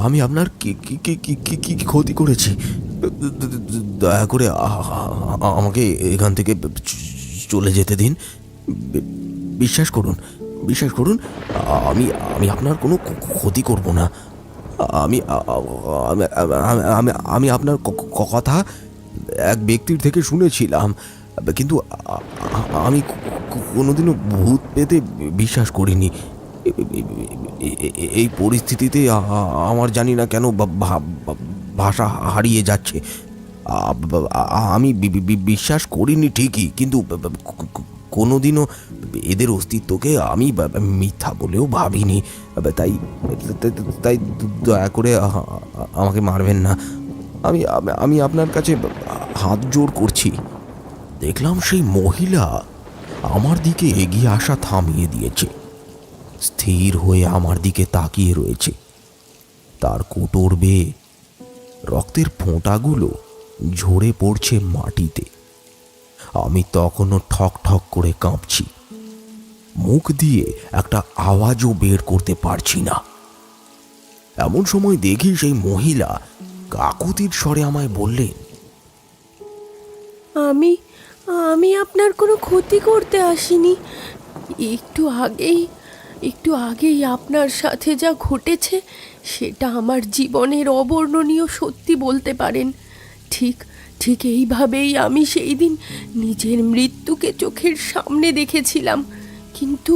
আমি আপনার কি ক্ষতি করেছি? দয়া করে আমাকে এখান থেকে চলে যেতে দিন। বিশ্বাস করুন, আমি আমি আপনার কোনো ক্ষতি করব না। আমি আমি আমি আপনার কথা এক ব্যক্তির থেকে শুনেছিলাম, কিন্তু আমি কোনোদিনও ভূত পেতে বিশ্বাস করিনি। এই পরিস্থিতিতে আমার জানি না কেন ভাষা হারিয়ে যাচ্ছে। আমি বিশ্বাস করিনি ঠিকই, কিন্তু কোনোদিনও এদের অস্তিত্বকে আমি মিথ্যা বলেও ভাবিনি। তাই তাই দয়া করে আমাকে মারবেন না। আমি আমি আপনার কাছে হাত জোর করছি। দেখলাম সেই মহিলা আমার দিকে এগিয়ে আসা থামিয়ে দিয়েছে। স্থির হয়ে আমার দিকে তাকিয়ে রয়েছে। তার কোটর বেয়ে রক্তের ফোঁটাগুলো ঝরে পড়ছে মাটিতে। আমি তখনও ঠক ঠক করে কাঁপছি। মুখ দিয়ে একটা আওয়াজও বের করতে পারছি না। এমন সময় দেখি সেই মহিলা কাকুতির স্বরে আমায় বললেন, আমি আমি আপনার কোনো ক্ষতি করতে আসিনি। একটু আগেই আপনার সাথে যা ঘটেছে সেটা আমার জীবনের অবর্ণনীয় সত্যি বলতে পারেন। ঠিক ঠিক এইভাবেই আমি সেই দিন নিজের মৃত্যুকে চোখের সামনে দেখেছিলাম, কিন্তু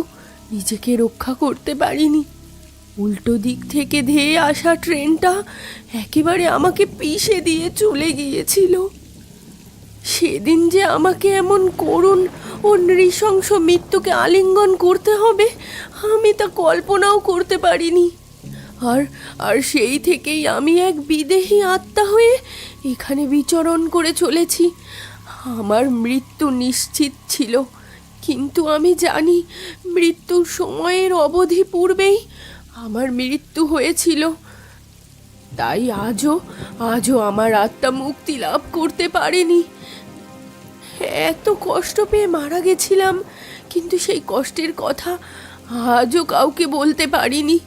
নিজেকে রক্ষা করতে পারিনি। উল্টো দিক থেকে ধেয়ে আসা ট্রেনটা একেবারে আমাকে পিষে দিয়ে চলে গিয়েছিল। সেদিন যে আমাকে এমন করুণ ও নৃশংস মৃত্যুকে আলিঙ্গন করতে হবে আমি তা কল্পনাও করতে পারিনি। আর সেই থেকেই আমি এক বিদেহী আত্মা হয়ে এখানে বিচরণ করে চলেছি। আমার মৃত্যু নিশ্চিত ছিল, কিন্তু আমি জানি মৃত্যুর সময়ের অবধি পূর্বেই আমার মৃত্যু হয়েছিল। তাই আজও আমার আত্মা মুক্তি লাভ করতে পারেনি। এত কষ্ট পেয়ে মারা গেছিলাম, কিন্তু সেই কষ্টের কথা আজও কাউকে বলতে পারিনি।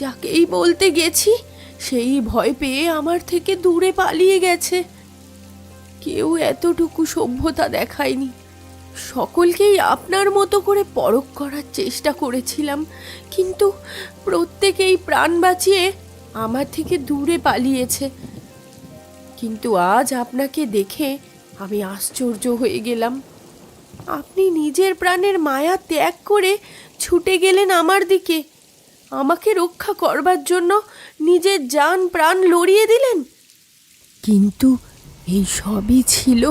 যাকেই বলতে গেছি সেই ভয় পেয়ে আমার থেকে দূরে পালিয়ে গেছে। কেউ এতটুকু সভ্যতা দেখায়নি। সকলকেই আপনার মতো করে পরখ করার চেষ্টা করেছিলাম, কিন্তু প্রত্যেকেই প্রাণ বাঁচিয়ে আমার থেকে দূরে পালিয়েছে। কিন্তু আজ আপনাকে দেখে আমি আশ্চর্য হয়ে গেলাম। আপনি নিজের প্রাণের মায়া ত্যাগ করে ছুটে গেলেন আমার দিকে। আমাকে রক্ষা করবার জন্য নিজের জান প্রাণ লড়িয়ে দিলেন। কিন্তু এই সবই ছিল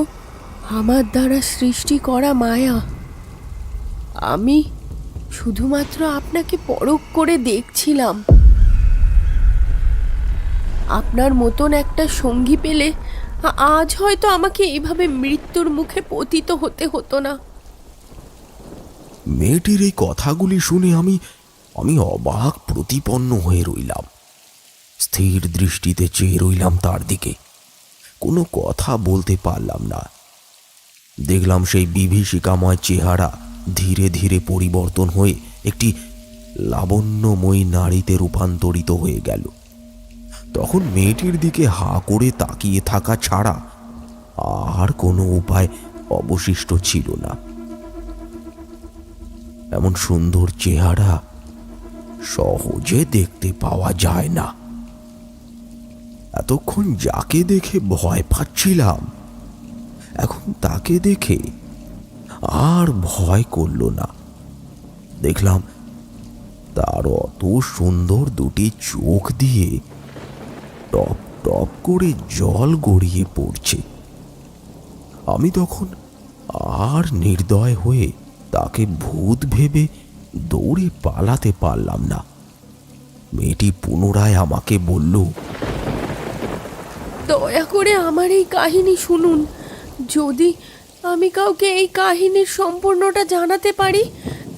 আমার দ্বারা সৃষ্টি করা মায়া। আমি শুধুমাত্র আপনাকে পরখ করে দেখছিলাম। আপনার মতন একটা সঙ্গী পেলে আজ হয়তো আমাকে এইভাবে মৃত্যুর মুখে পতিত হতে হতো না। মেয়েটির এই কথাগুলি শুনে আমি অবাক প্রতিপন্ন হয়ে রইলাম। স্থির দৃষ্টিতে চেয়ে রইলাম তার দিকে। কোনো কথা বলতে পারলাম না। দেখলাম সেই বিভীষিকাময় চেহারা ধীরে ধীরে পরিবর্তন হয়ে একটি লাবণ্যময়ী নারীতে রূপান্তরিত হয়ে গেল। তখন মেয়েটির দিকে হা করে তাকিয়ে থাকা ছাড়া আর কোনো উপায় অবশিষ্ট ছিল না। এমন সুন্দর চেহারা সহজে দেখতে পাওয়া যায় না। এতক্ষণ যাকে দেখে ভয় পাচ্ছিলাম, এখন তাকে দেখে আর ভয় করল না। দেখলাম তার অত সুন্দর দুটি চোখ দিয়ে টপ টপ করে জল গড়িয়ে পড়ছে। আমি তখন আর নির্দয় হয়ে তাকে ভূত ভেবে দৌড়ে পালাতে পারলাম না। মেয়েটি পুনরায় আমাকে বলল, দয়া করে আমার এই কাহিনী শুনুন। যদি আমি কাউকে এই কাহিনীর সম্পূর্ণটা জানাতে পারি,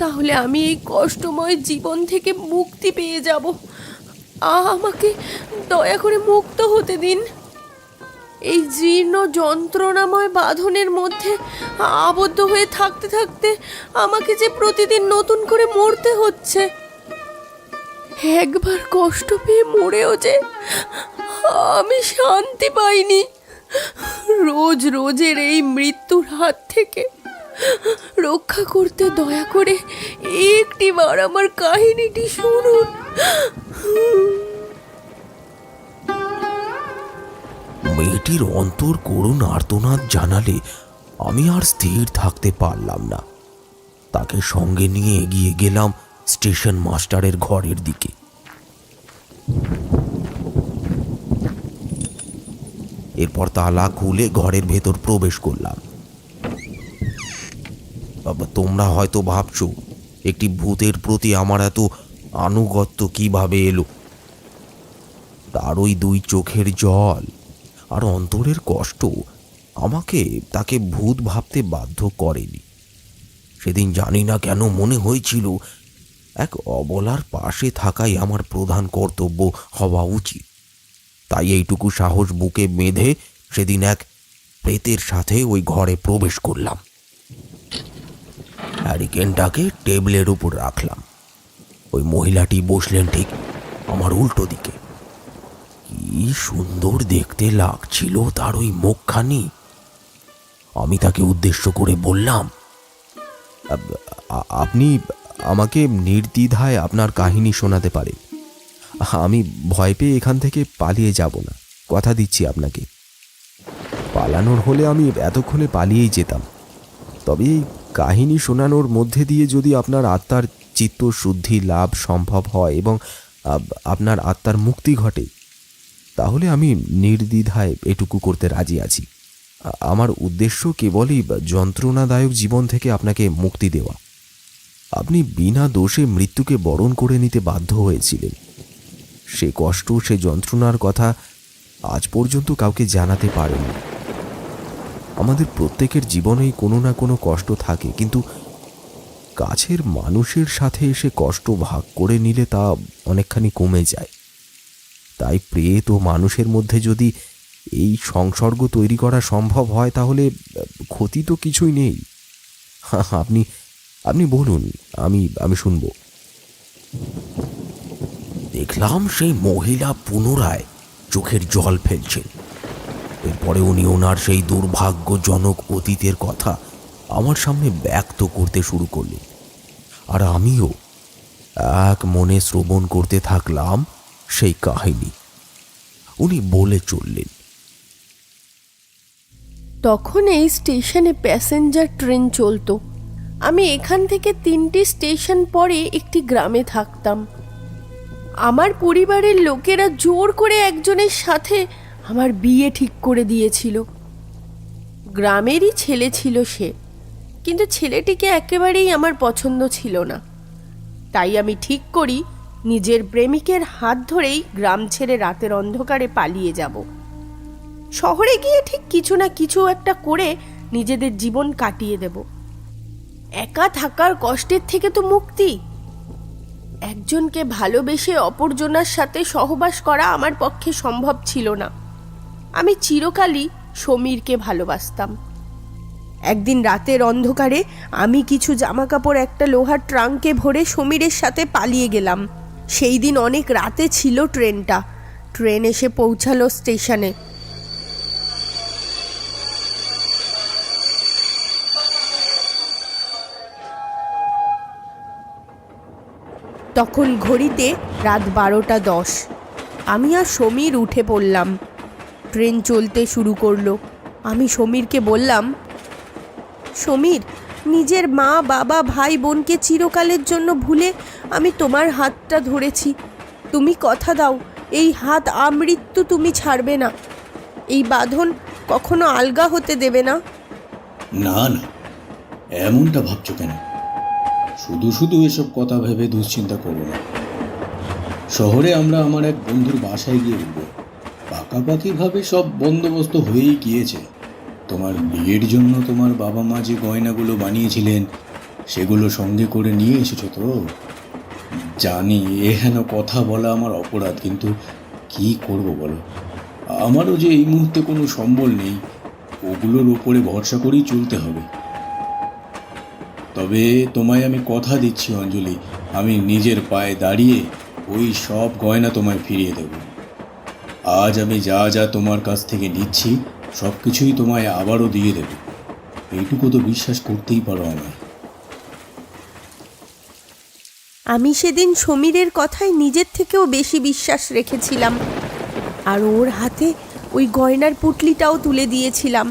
তাহলে আমি এই কষ্টময় জীবন থেকে মুক্তি পেয়ে যাব। আমাকে দয়া করে মুক্ত হতে দিন। এই জীর্ণ যন্ত্রণাময় বাঁধনের মধ্যে আবদ্ধ হয়ে থাকতে থাকতে আমাকে যে প্রতিদিন নতুন করে মরতে হচ্ছে। একবার কষ্ট পেয়ে মরেও যে আমি শান্তি পাইনি। রোজ রোজের এই মৃত্যুর হাত থেকে রক্ষা করতে দয়া করে একটিবার আমার কাহিনীটি শুনুন। মেয়েটির অন্তর করুণ আর্তনাদ জানালে আমি আর স্থির থাকতে পারলাম না। তাকে সঙ্গে নিয়ে এগিয়ে গেলাম স্টেশন মাস্টারের ঘরের দিকে। এরপর তালা খুলে ঘরের ভেতর প্রবেশ করলাম। তোমরা হয়তো ভাবছো একটি ভূতের প্রতি আমার এত আনুগত্য কিভাবে এলো। তার ওই দুই চোখের জল আর অন্তরের কষ্ট আমাকে তাকে ভূত ভাবতে বাধ্য করেনি। সেদিন জানি না কেন মনে হয়েছিল এক অবলার পাশে থাকাই আমার প্রধান কর্তব্য হওয়া উচিত। তাই এইটুকু সাহস বুকে বেঁধে সেদিন এক প্রেতের সাথে ওই ঘরে প্রবেশ করলাম। হ্যারিকেনটাকে টেবিলের উপর রাখলাম। ওই মহিলাটি বসলেন ঠিক আমার উল্টো দিকে। কি সুন্দর দেখতে লাগছিল তার ওই মুখখানি। আমি তাকে উদ্দেশ্য করে বললাম, আপনি আমাকে নির্দ্বিধায় আপনার কাহিনী শোনাতে পারেন। আমি ভয় পেয়ে এখান থেকে পালিয়ে যাব না, কথা দিচ্ছি আপনাকে। পালানোর হলে আমি এতক্ষণে পালিয়েই যেতাম। তবে এই কাহিনী শোনানোর মধ্যে দিয়ে যদি আপনার আত্মার চিত্তশুদ্ধি লাভ সম্ভব হয় এবং আপনার আত্মার মুক্তি ঘটে, তাহলে আমি নির্দ্বিধায় এটুকু করতে রাজি আছি। আমার উদ্দেশ্য কেবলই যন্ত্রণাদায়ক জীবন থেকে আপনাকে মুক্তি দেওয়া। আপনি বিনা দোষে মৃত্যুকে বরণ করে নিতে বাধ্য হয়েছিলেন। সে কষ্ট, সে যন্ত্রণার কথা আজ পর্যন্ত কাউকে জানাতে পারেননি। আমাদের প্রত্যেকের জীবনেই কোনো না কোনো কষ্ট থাকে, কিন্তু কাছের মানুষের সাথে এসে কষ্ট ভাগ করে নিলে তা অনেকখানি কমে যায়। তাই প্রেত ও মানুষের মধ্যে যদি এই সংসর্গ তৈরি করা সম্ভব হয়, তাহলে ক্ষতি তো কিছুই নেই। আপনি বলুন, আমি শুনব। দেখলাম সেই মহিলা পুনরায় চোখের জল ফেলছেন। এরপরে উনি ওনার সেই দুর্ভাগ্যজনক অতীতের কথা আমার সামনে ব্যক্ত করতে শুরু করলেন, আর আমিও এক মনে শ্রবণ করতে থাকলাম সেই কাহিনী। উনি বলে চললেন, তখন এই স্টেশনে প্যাসেঞ্জার ট্রেন চলতো। আমি এখান থেকে 3টি স্টেশন পরে একটি গ্রামে থাকতাম। আমার পরিবারের লোকেরা জোর করে একজনের সাথে আমার বিয়ে ঠিক করে দিয়েছিল। গ্রামেরই ছেলে ছিল সে, কিন্তু ছেলেটিকে একেবারেই আমার পছন্দ ছিল না। তাই আমি ঠিক করি নিজের প্রেমিকের হাত ধরেই গ্রাম ছেড়ে রাতের অন্ধকারে পালিয়ে যাব। শহরে গিয়ে ঠিক কিছু না কিছু একটা করে নিজেদের জীবন কাটিয়ে দেব। একা থাকার কষ্টের থেকে তো মুক্তি। একজনকে ভালোবেসে অপরজনের সাথে সহবাস করা আমার পক্ষে সম্ভব ছিল না। আমি চিরকালই সমীরকে ভালোবাসতাম। একদিন রাতের অন্ধকারে আমি কিছু জামাকাপড় একটা লোহার ট্রাঙ্কে ভরে সমীরের সাথে পালিয়ে গেলাম। সেই দিন অনেক রাতে ছিল ট্রেনটা। ট্রেন এসে পৌঁছালো স্টেশনে। তখন ঘড়িতে রাত 12:10। আমি আর সমীর উঠে পড়লাম। ট্রেন চলতে শুরু করলো। আমি সমীরকে বললাম, সমীর, নিজের মা, বাবা, ভাই বোনকে চিরকালের জন্য ভুলে আমি তোমার হাতটা ধরেছি। তুমি কথা দাও, এই হাত আমৃত্যু তুমি ছাড়বে না। এই বাঁধন কখনো আলগা হতে দেবে না। না না, এমনটা ভাবছো কেন? শুধু শুধু এসব কথা ভেবে দুশ্চিন্তা করো না। শহরে আমরা আমার এক বন্ধুর বাসায় গিয়ে উঠবো। পাকাপাকিভাবে সব বন্দোবস্ত হয়েই গিয়েছে। তোমার বিয়ের জন্য তোমার বাবা মা যে গয়নাগুলো বানিয়েছিলেন সেগুলো সঙ্গে করে নিয়ে এসেছো তো? জানি এহেন কথা বলা আমার অপরাধ, কিন্তু কি করব বলো? আমারও যে এই মুহূর্তে কোনো সম্বল নেই, ওগুলোর ওপরে ভরসা করেই চলতে হবে। তবে তোমায় আমি কথা দিচ্ছি অঞ্জলি, আমি নিজের পায়ে দাঁড়িয়ে ওই সব গয়না তোমায় ফিরিয়ে দেব। আজ আমি যা যা তোমার কাছ থেকে নিচ্ছি সব কিছুই তোমায় আবারও দিয়ে দেব। এইটুকু তো বিশ্বাস করতেই পারো আমায়। আমি সেদিন সমীরের কথায় নিজের থেকেও বেশি বিশ্বাস রেখেছিলাম, আর ওর হাতে ওই গয়নার পুঁটলিটাও তুলে দিয়েছিলাম।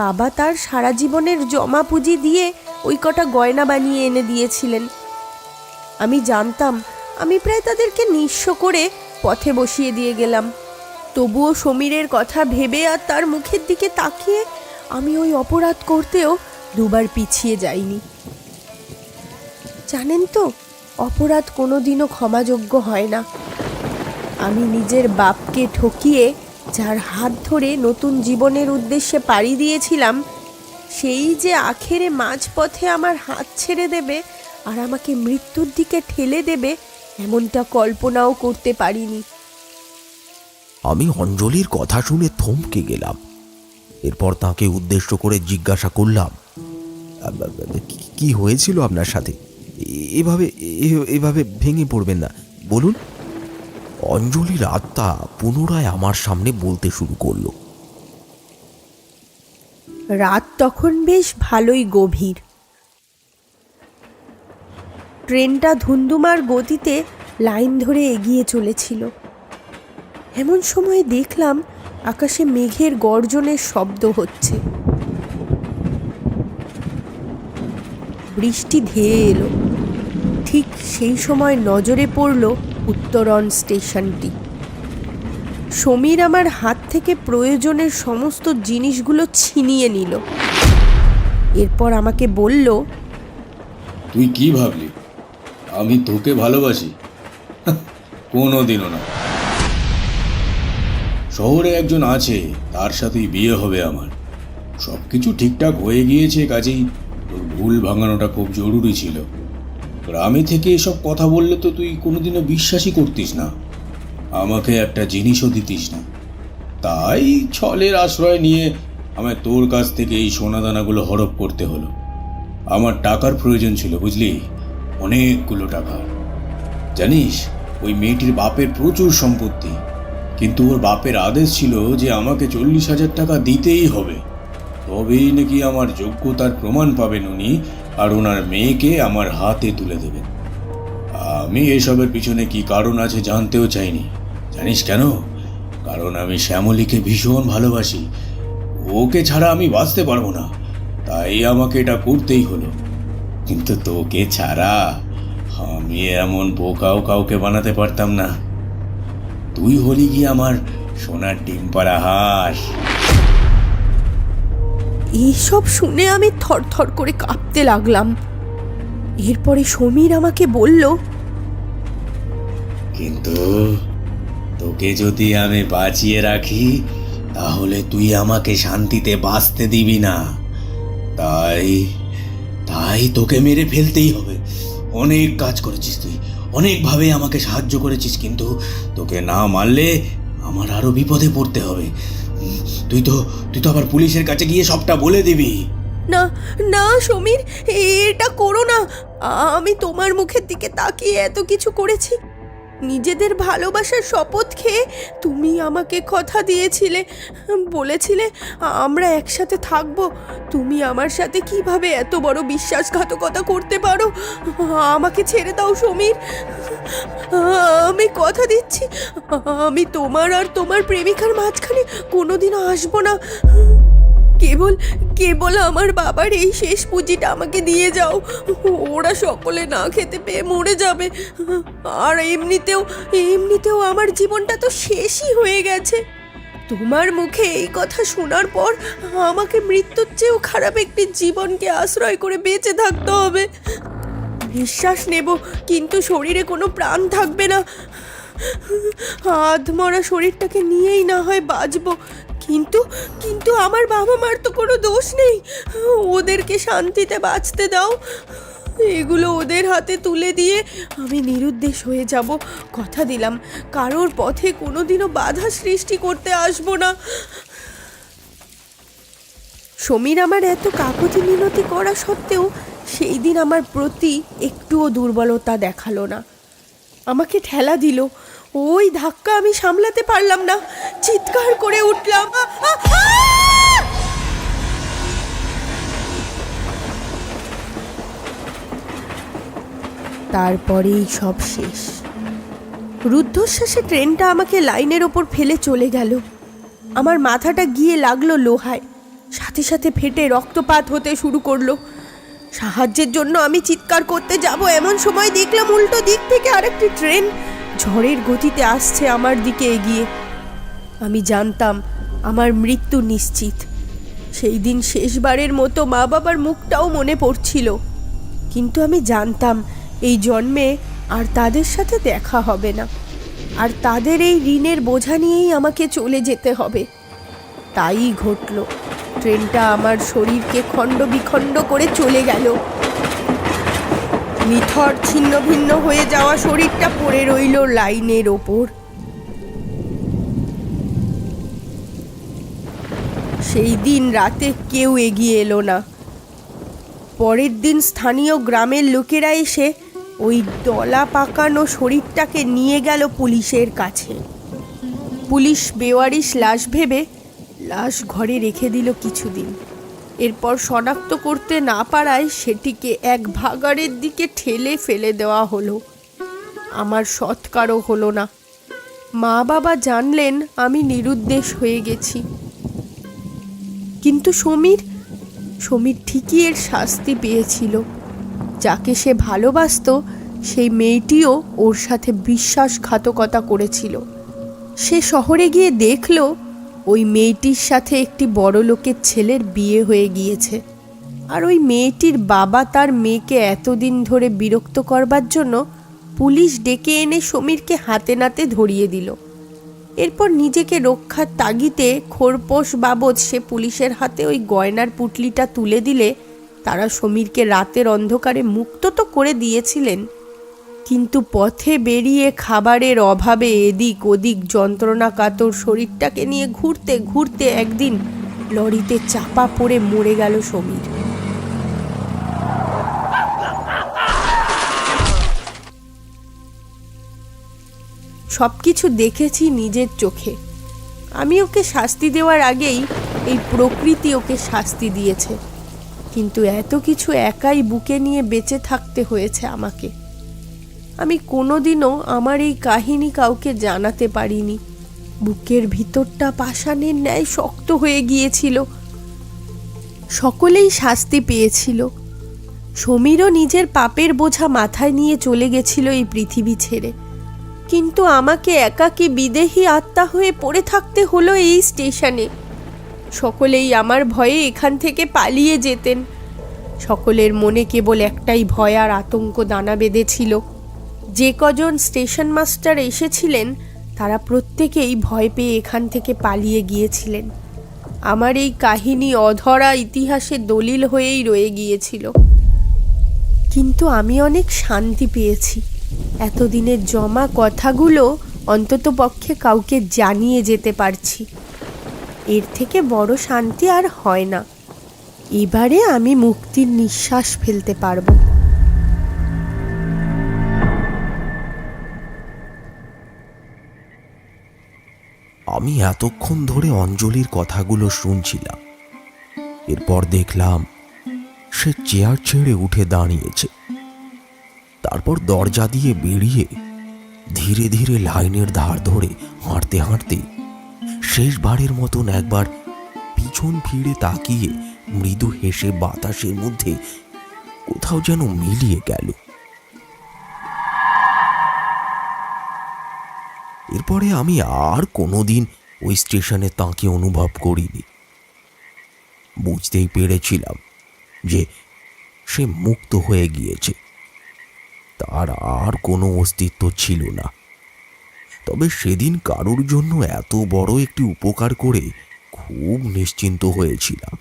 বাবা তার সারা জীবনের জমা পুঁজি দিয়ে ওই কটা গয়না বানিয়ে এনে দিয়েছিলেন। আমি জানতাম আমি প্রায় তাদেরকে নিঃস্ব করে পথে বসিয়ে দিয়ে গেলাম। তবুও সমীরের কথা ভেবে আর তার মুখের দিকে তাকিয়ে আমি ওই অপরাধ করতেও দুবার পিছিয়ে যাইনি। জানেন তো, অপরাধ কোনোদিনও ক্ষমাযোগ্য হয় না। আমি নিজের বাপকে ঠকিয়ে যার হাত ধরে নতুন জীবনের উদ্দেশ্যে পাড়ি দিয়েছিলাম, সেই যে আখেরে মাঝপথে আমার হাত ছেড়ে দেবে আর আমাকে মৃত্যুর দিকে ঠেলে দেবে, এমনটা কল্পনাও করতে পারিনি। আমি অঞ্জলির কথা শুনে থমকে গেলাম। এরপর তাকে উদ্দেশ্য করে জিজ্ঞাসা করলাম, কি হয়েছিল আপনার সাথে? এভাবে এভাবে ভেঙে পড়বেন না, বলুন। অঞ্জলির আত্মা পুনরায় আমার সামনে বলতে শুরু করলো। রাত তখন বেশ ভালোই গভীর। ট্রেনটা ধুন্ধুমার গতিতে লাইন ধরে এগিয়ে চলেছিল। এমন সময় দেখলাম আকাশে মেঘের গর্জনের শব্দ হচ্ছে। বৃষ্টি ধেয়ে এলো। ঠিক সেই সময় নজরে পড়ল উত্তরণ স্টেশনটি। সমীর আমার হাত থেকে প্রয়োজনের সমস্ত জিনিসগুলো ছিনিয়ে নিল। এরপর আমাকে বলল, তুই কি ভাবলি আমি তোকে ভালোবাসি? কোনোদিনও না। শহরে একজন আছে, তার সাথেই বিয়ে হবে আমার। সব কিছু ঠিকঠাক হয়ে গিয়েছে, কাজেই তোর ভুল ভাঙানোটা খুব জরুরি ছিল। গ্রামে থেকে এসব কথা বললে তো তুই কোনোদিনও বিশ্বাসই করতিস না, আমাকে একটা জিনিসও দিতিস না। তাই ছলের আশ্রয় নিয়ে আমায় তোর কাছ থেকে এই সোনাদানাগুলো হরপ করতে হলো। আমার টাকার প্রয়োজন ছিল, বুঝলি, অনেকগুলো টাকা। জানিস, ওই মেয়েটির বাপের প্রচুর সম্পত্তি, কিন্তু ওর বাপের আদেশ ছিল যে আমাকে 40,000 টাকা দিতেই হবে, তবেই নাকি আমার যোগ্যতার প্রমাণ পাবেন উনি, আর ওনার মেয়েকে আমার হাতে তুলে দেবেন। আমি এসবের পিছনে কি কারণ আছে জানতেও চাইনি। জানিস কেন? কারণ আমি শ্যামলীকে ভীষণ ভালোবাসি, ওকে ছাড়া আমি বাঁচতে পারবো না, তাই আমাকে এটা করতেই হলো। কিন্তু তোকে ছাড়া আমি এমন বোকাও কাউকে বানাতে পারতাম না। তুই হলি কি আমার সোনার ডিম পাড়া হাঁস। এইসব শুনে আমি থরথর করে কাঁপতে লাগলাম। এরপরে সমীর আমাকে বলল, কিন্তু তোকে যদি আমি বাঁচিয়ে রাখি তাহলে তুই আমাকে শান্তিতে বাঁচতে দিবি না। তাই তাই তোকে মেরে ফেলতেই হবে। অনেক কাজ করেছিস তুই, অনেকভাবে আমাকে সাহায্য করেছিস, কিন্তু তোকে না মারলে আমার আরো বিপদে পড়তে হবে। তুই তো আবার পুলিশের কাছে গিয়ে সবটা বলে দিবি। না না সমীর, এটা করো না। আমি তোমার মুখের দিকে তাকিয়ে এত কিছু করেছি। নিজেদের ভালোবাসার শপথ খেয়ে তুমি আমাকে কথা দিয়েছিলে, বলেছিলে আমরা একসাথে থাকবো। তুমি আমার সাথে কিভাবে এত বড় বিশ্বাসঘাতকতা করতে পারো? আমাকে ছেড়ে দাও সমীর। আমি কথা দিচ্ছি, আমি তোমার আর তোমার প্রেমিকার মাঝখানে কোনোদিনও আসবো না। কেবল আমার বাবার এই শেষ পুঁজিটা আমাকে দিয়ে যাও। ওরা সকলে না খেতে পেয়ে মরে যাবে। আর এমনিতেও আমার জীবনটা তো শেষই হয়ে গেছে। তোমার মুখে এই কথা শোনার পর আমাকে মৃত্যুর চেয়েও খারাপ একটি জীবনকে আশ্রয় করে বেঁচে থাকতে হবে। নিঃশ্বাস নেব, কিন্তু শরীরে কোনো প্রাণ থাকবে না। আধমরা শরীরটাকে নিয়েই না হয় বাঁচবো, কিন্তু আমার বাবা মার তো কোনো দোষ নেই। ওদেরকে শান্তিতে বাঁচতে দাও। এগুলো ওদের হাতে তুলে দিয়ে আমি নিরুদ্দেশ হয়ে যাব। কথা দিলাম কারোর পথে কোনোদিনও বাধা সৃষ্টি করতে আসবো না। সমীর আমার এত কাকুতি মিনতি করা সত্ত্বেও সেই দিন আমার প্রতি একটুও দুর্বলতা দেখালো না। আমাকে ঠেলা দিল। ওই ধাক্কা আমি সামলাতে পারলাম না, চিৎকার করে উঠলাম। তারপরেই সব শেষ। রুদ্ধশ্বাসে ট্রেনটা আমাকে লাইনের ওপর ফেলে চলে গেল। আমার মাথাটা গিয়ে লাগলো লোহায়, সাথে সাথে ফেটে রক্তপাত হতে শুরু করলো। সাহায্যের জন্য আমি চিৎকার করতে যাব, এমন সময় দেখলাম উল্টো দিক থেকে আরেকটি ট্রেন ঝড়ের গতিতে আসছে আমার দিকে এগিয়ে। আমি জানতাম আমার মৃত্যু নিশ্চিত। সেই দিন শেষবারের মতো মা বাবার মুখটাও মনে পড়ছিল, কিন্তু আমি জানতাম এই জন্মে আর তাদের সাথে দেখা হবে না, আর তাদের এই ঋণের বোঝা নিয়েই আমাকে চলে যেতে হবে। তাই ঘটল। ট্রেনটা আমার শরীরকে খণ্ড বিখণ্ড করে চলে গেল। নিথর ছিন্ন ভিন্ন হয়ে যাওয়া শরীরটা পড়ে রইল লাইনের ওপর। সেই দিন রাতে কেউ এগিয়ে এলো না। পরের দিন স্থানীয় গ্রামের লোকেরা এসে ওই দলা পাকানো শরীরটাকে নিয়ে গেল পুলিশের কাছে। পুলিশ বেওয়ারিশ লাশ ভেবে লাশ ঘরে রেখে দিল কিছুদিন। এরপর শনাক্ত করতে না পারায় সেটিকে এক ভাগাড়ের দিকে ঠেলে ফেলে দেওয়া হলো। আমার সৎকারও হলো না। মা বাবা জানলেন আমি নিরুদ্দেশ হয়ে গেছি। কিন্তু সমীর ঠিকই এর শাস্তি পেয়েছিল। যাকে সে ভালোবাসতো সেই মেয়েটিও ওর সাথে বিশ্বাসঘাতকতা করেছিল। সে শহরে গিয়ে দেখল ওই মেয়েটির সাথে একটি বড় লোকের ছেলের বিয়ে হয়ে গিয়েছে, আর ওই মেয়েটির বাবা তার মেয়েকে এতদিন ধরে বিরক্ত করবার জন্য পুলিশ ডেকে এনে সমীরকে হাতে নাতে ধরিয়ে দিল। এরপর নিজেকে রক্ষার তাগিদে খোরপোশ বাবদ সে পুলিশের হাতে ওই গয়নার পুটলিটা তুলে দিলে তারা সমীরকে রাতের অন্ধকারে মুক্ত তো করে দিয়েছিলেন, কিন্তু পথে বেরিয়ে খাবারের অভাবে এদিক ওদিক যন্ত্রণা কাতর শরীরটাকে নিয়ে ঘুরতে ঘুরতে একদিন লরিতে চাপা পড়ে মরে গেল সমীর। সবকিছু দেখেছি নিজের চোখে। আমি ওকে শাস্তি দেওয়ার আগেই এই প্রকৃতি ওকে শাস্তি দিয়েছে, কিন্তু এত কিছু একাই বুকে নিয়ে বেঁচে থাকতে হয়েছে আমাকে। আমি কোনোদিনও আমার এই কাহিনী কাউকে জানাতে পারিনি। বুকের ভিতরটা পাষাণের ন্যায় শক্ত হয়ে গিয়েছিল। সকলেই শাস্তি পেয়েছিল, সমীরও নিজের পাপের বোঝা মাথায় নিয়ে চলে গেছিল এই পৃথিবী ছেড়ে, কিন্তু আমাকে একাকী বিদেহী আত্মা হয়ে পড়ে থাকতে হলো এই স্টেশনে। সকলেই আমার ভয়ে এখান থেকে পালিয়ে যেতেন। সকলের মনে কেবল একটাই ভয় আর আতঙ্ক দানা বেঁধেছিল। যে কজন স্টেশন মাস্টার এসেছিলেন তারা প্রত্যেকেই ভয় পেয়ে এখান থেকে পালিয়ে গিয়েছিলেন। আমার এই কাহিনী অধরা ইতিহাসের দলিল হয়েই রয়ে গিয়েছিল। কিন্তু আমি অনেক শান্তি পেয়েছি। এতদিনের জমা কথাগুলো অন্ততপক্ষে কাউকে জানিয়ে যেতে পারছি। এর থেকে বড় শান্তি আর হয় না। এবারে আমি মুক্তির নিঃশ্বাস ফেলতে পারবো। আমি এতক্ষণ ধরে অঞ্জলির কথাগুলো শুনছিলাম। এরপর দেখলাম সে চেয়ার ছেড়ে উঠে দাঁড়িয়েছে। তারপর দরজা দিয়ে বেরিয়ে ধীরে ধীরে লাইনের ধার ধরে হাঁটতে হাঁটতে শেষবারের মতন একবার পিছন ফিরে তাকিয়ে মৃদু হেসে বাতাসের মধ্যে কোথাও যেন মিলিয়ে গেল। এরপরে আমি আর কোনোদিন ওই স্টেশনে তাকে অনুভব করিনি। বুঝতেই পেরেছিলাম যে সে মুক্ত হয়ে গিয়েছে, তার আর কোনো অস্তিত্ব ছিল না। তবে সেদিন কারোর জন্য এত বড় একটি উপকার করে খুব নিশ্চিন্ত হয়েছিলাম।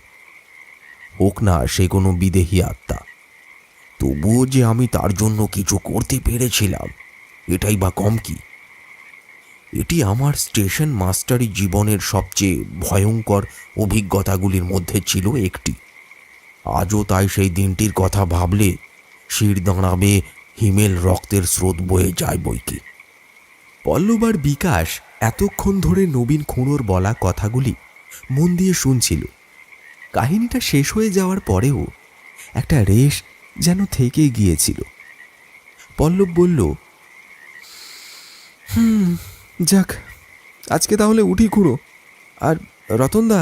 হোক না সে কোনো বিদেহী আত্মা, তবুও যে আমি তার জন্য কিছু করতে পেরেছিলাম এটাই বা কম কি। এটি আমার স্টেশন মাস্টারি জীবনের সবচেয়ে ভয়ঙ্কর অভিজ্ঞতাগুলির মধ্যে ছিল একটি। আজও তাই সেই দিনটির কথা ভাবলে শির দাঁড়াবে, হিমেল রক্তের স্রোত বয়ে যায় বইকি। পল্লব আর বিকাশ এতক্ষণ ধরে নবীন খুঁড়োর বলা কথাগুলি মন দিয়ে শুনছিল। কাহিনীটা শেষ হয়ে যাওয়ার পরেও একটা রেশ যেন থেকে গিয়েছিল। পল্লব বলল, যাক, আজকে তাহলে উঠি খুঁড়ো। আর রতনদা,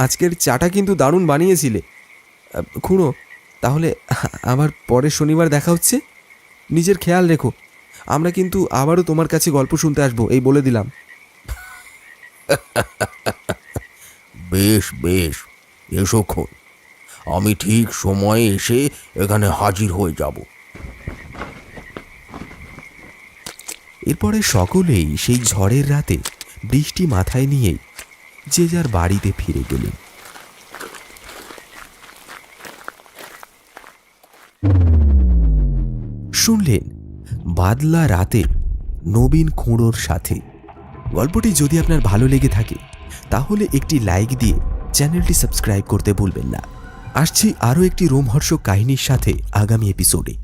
আজকের চাটা কিন্তু দারুণ বানিয়েছিলে। খুঁড়ো, তাহলে আবার পরের শনিবার দেখা হচ্ছে। নিজের খেয়াল রেখো। আমরা কিন্তু আবারও তোমার কাছে গল্প শুনতে আসবো, এই বলে দিলাম। বেশ বেশ, এসোক্ষণ। আমি ঠিক সময়ে এসে এখানে হাজির হয়ে যাব। এরপরে সকলেই সেই ঝড়ের রাতে বৃষ্টি মাথায় নিয়েই যে যার বাড়িতে ফিরে গেলেন। শুনলেন বাদলা রাতে নবীন খুঁড়োর সাথে। গল্পটি যদি আপনার ভালো লেগে থাকে তাহলে একটি লাইক দিয়ে চ্যানেলটি সাবস্ক্রাইব করতে ভুলবেন না। আসছি আরও একটি রোমহর্ষক কাহিনীর সাথে আগামী এপিসোডে।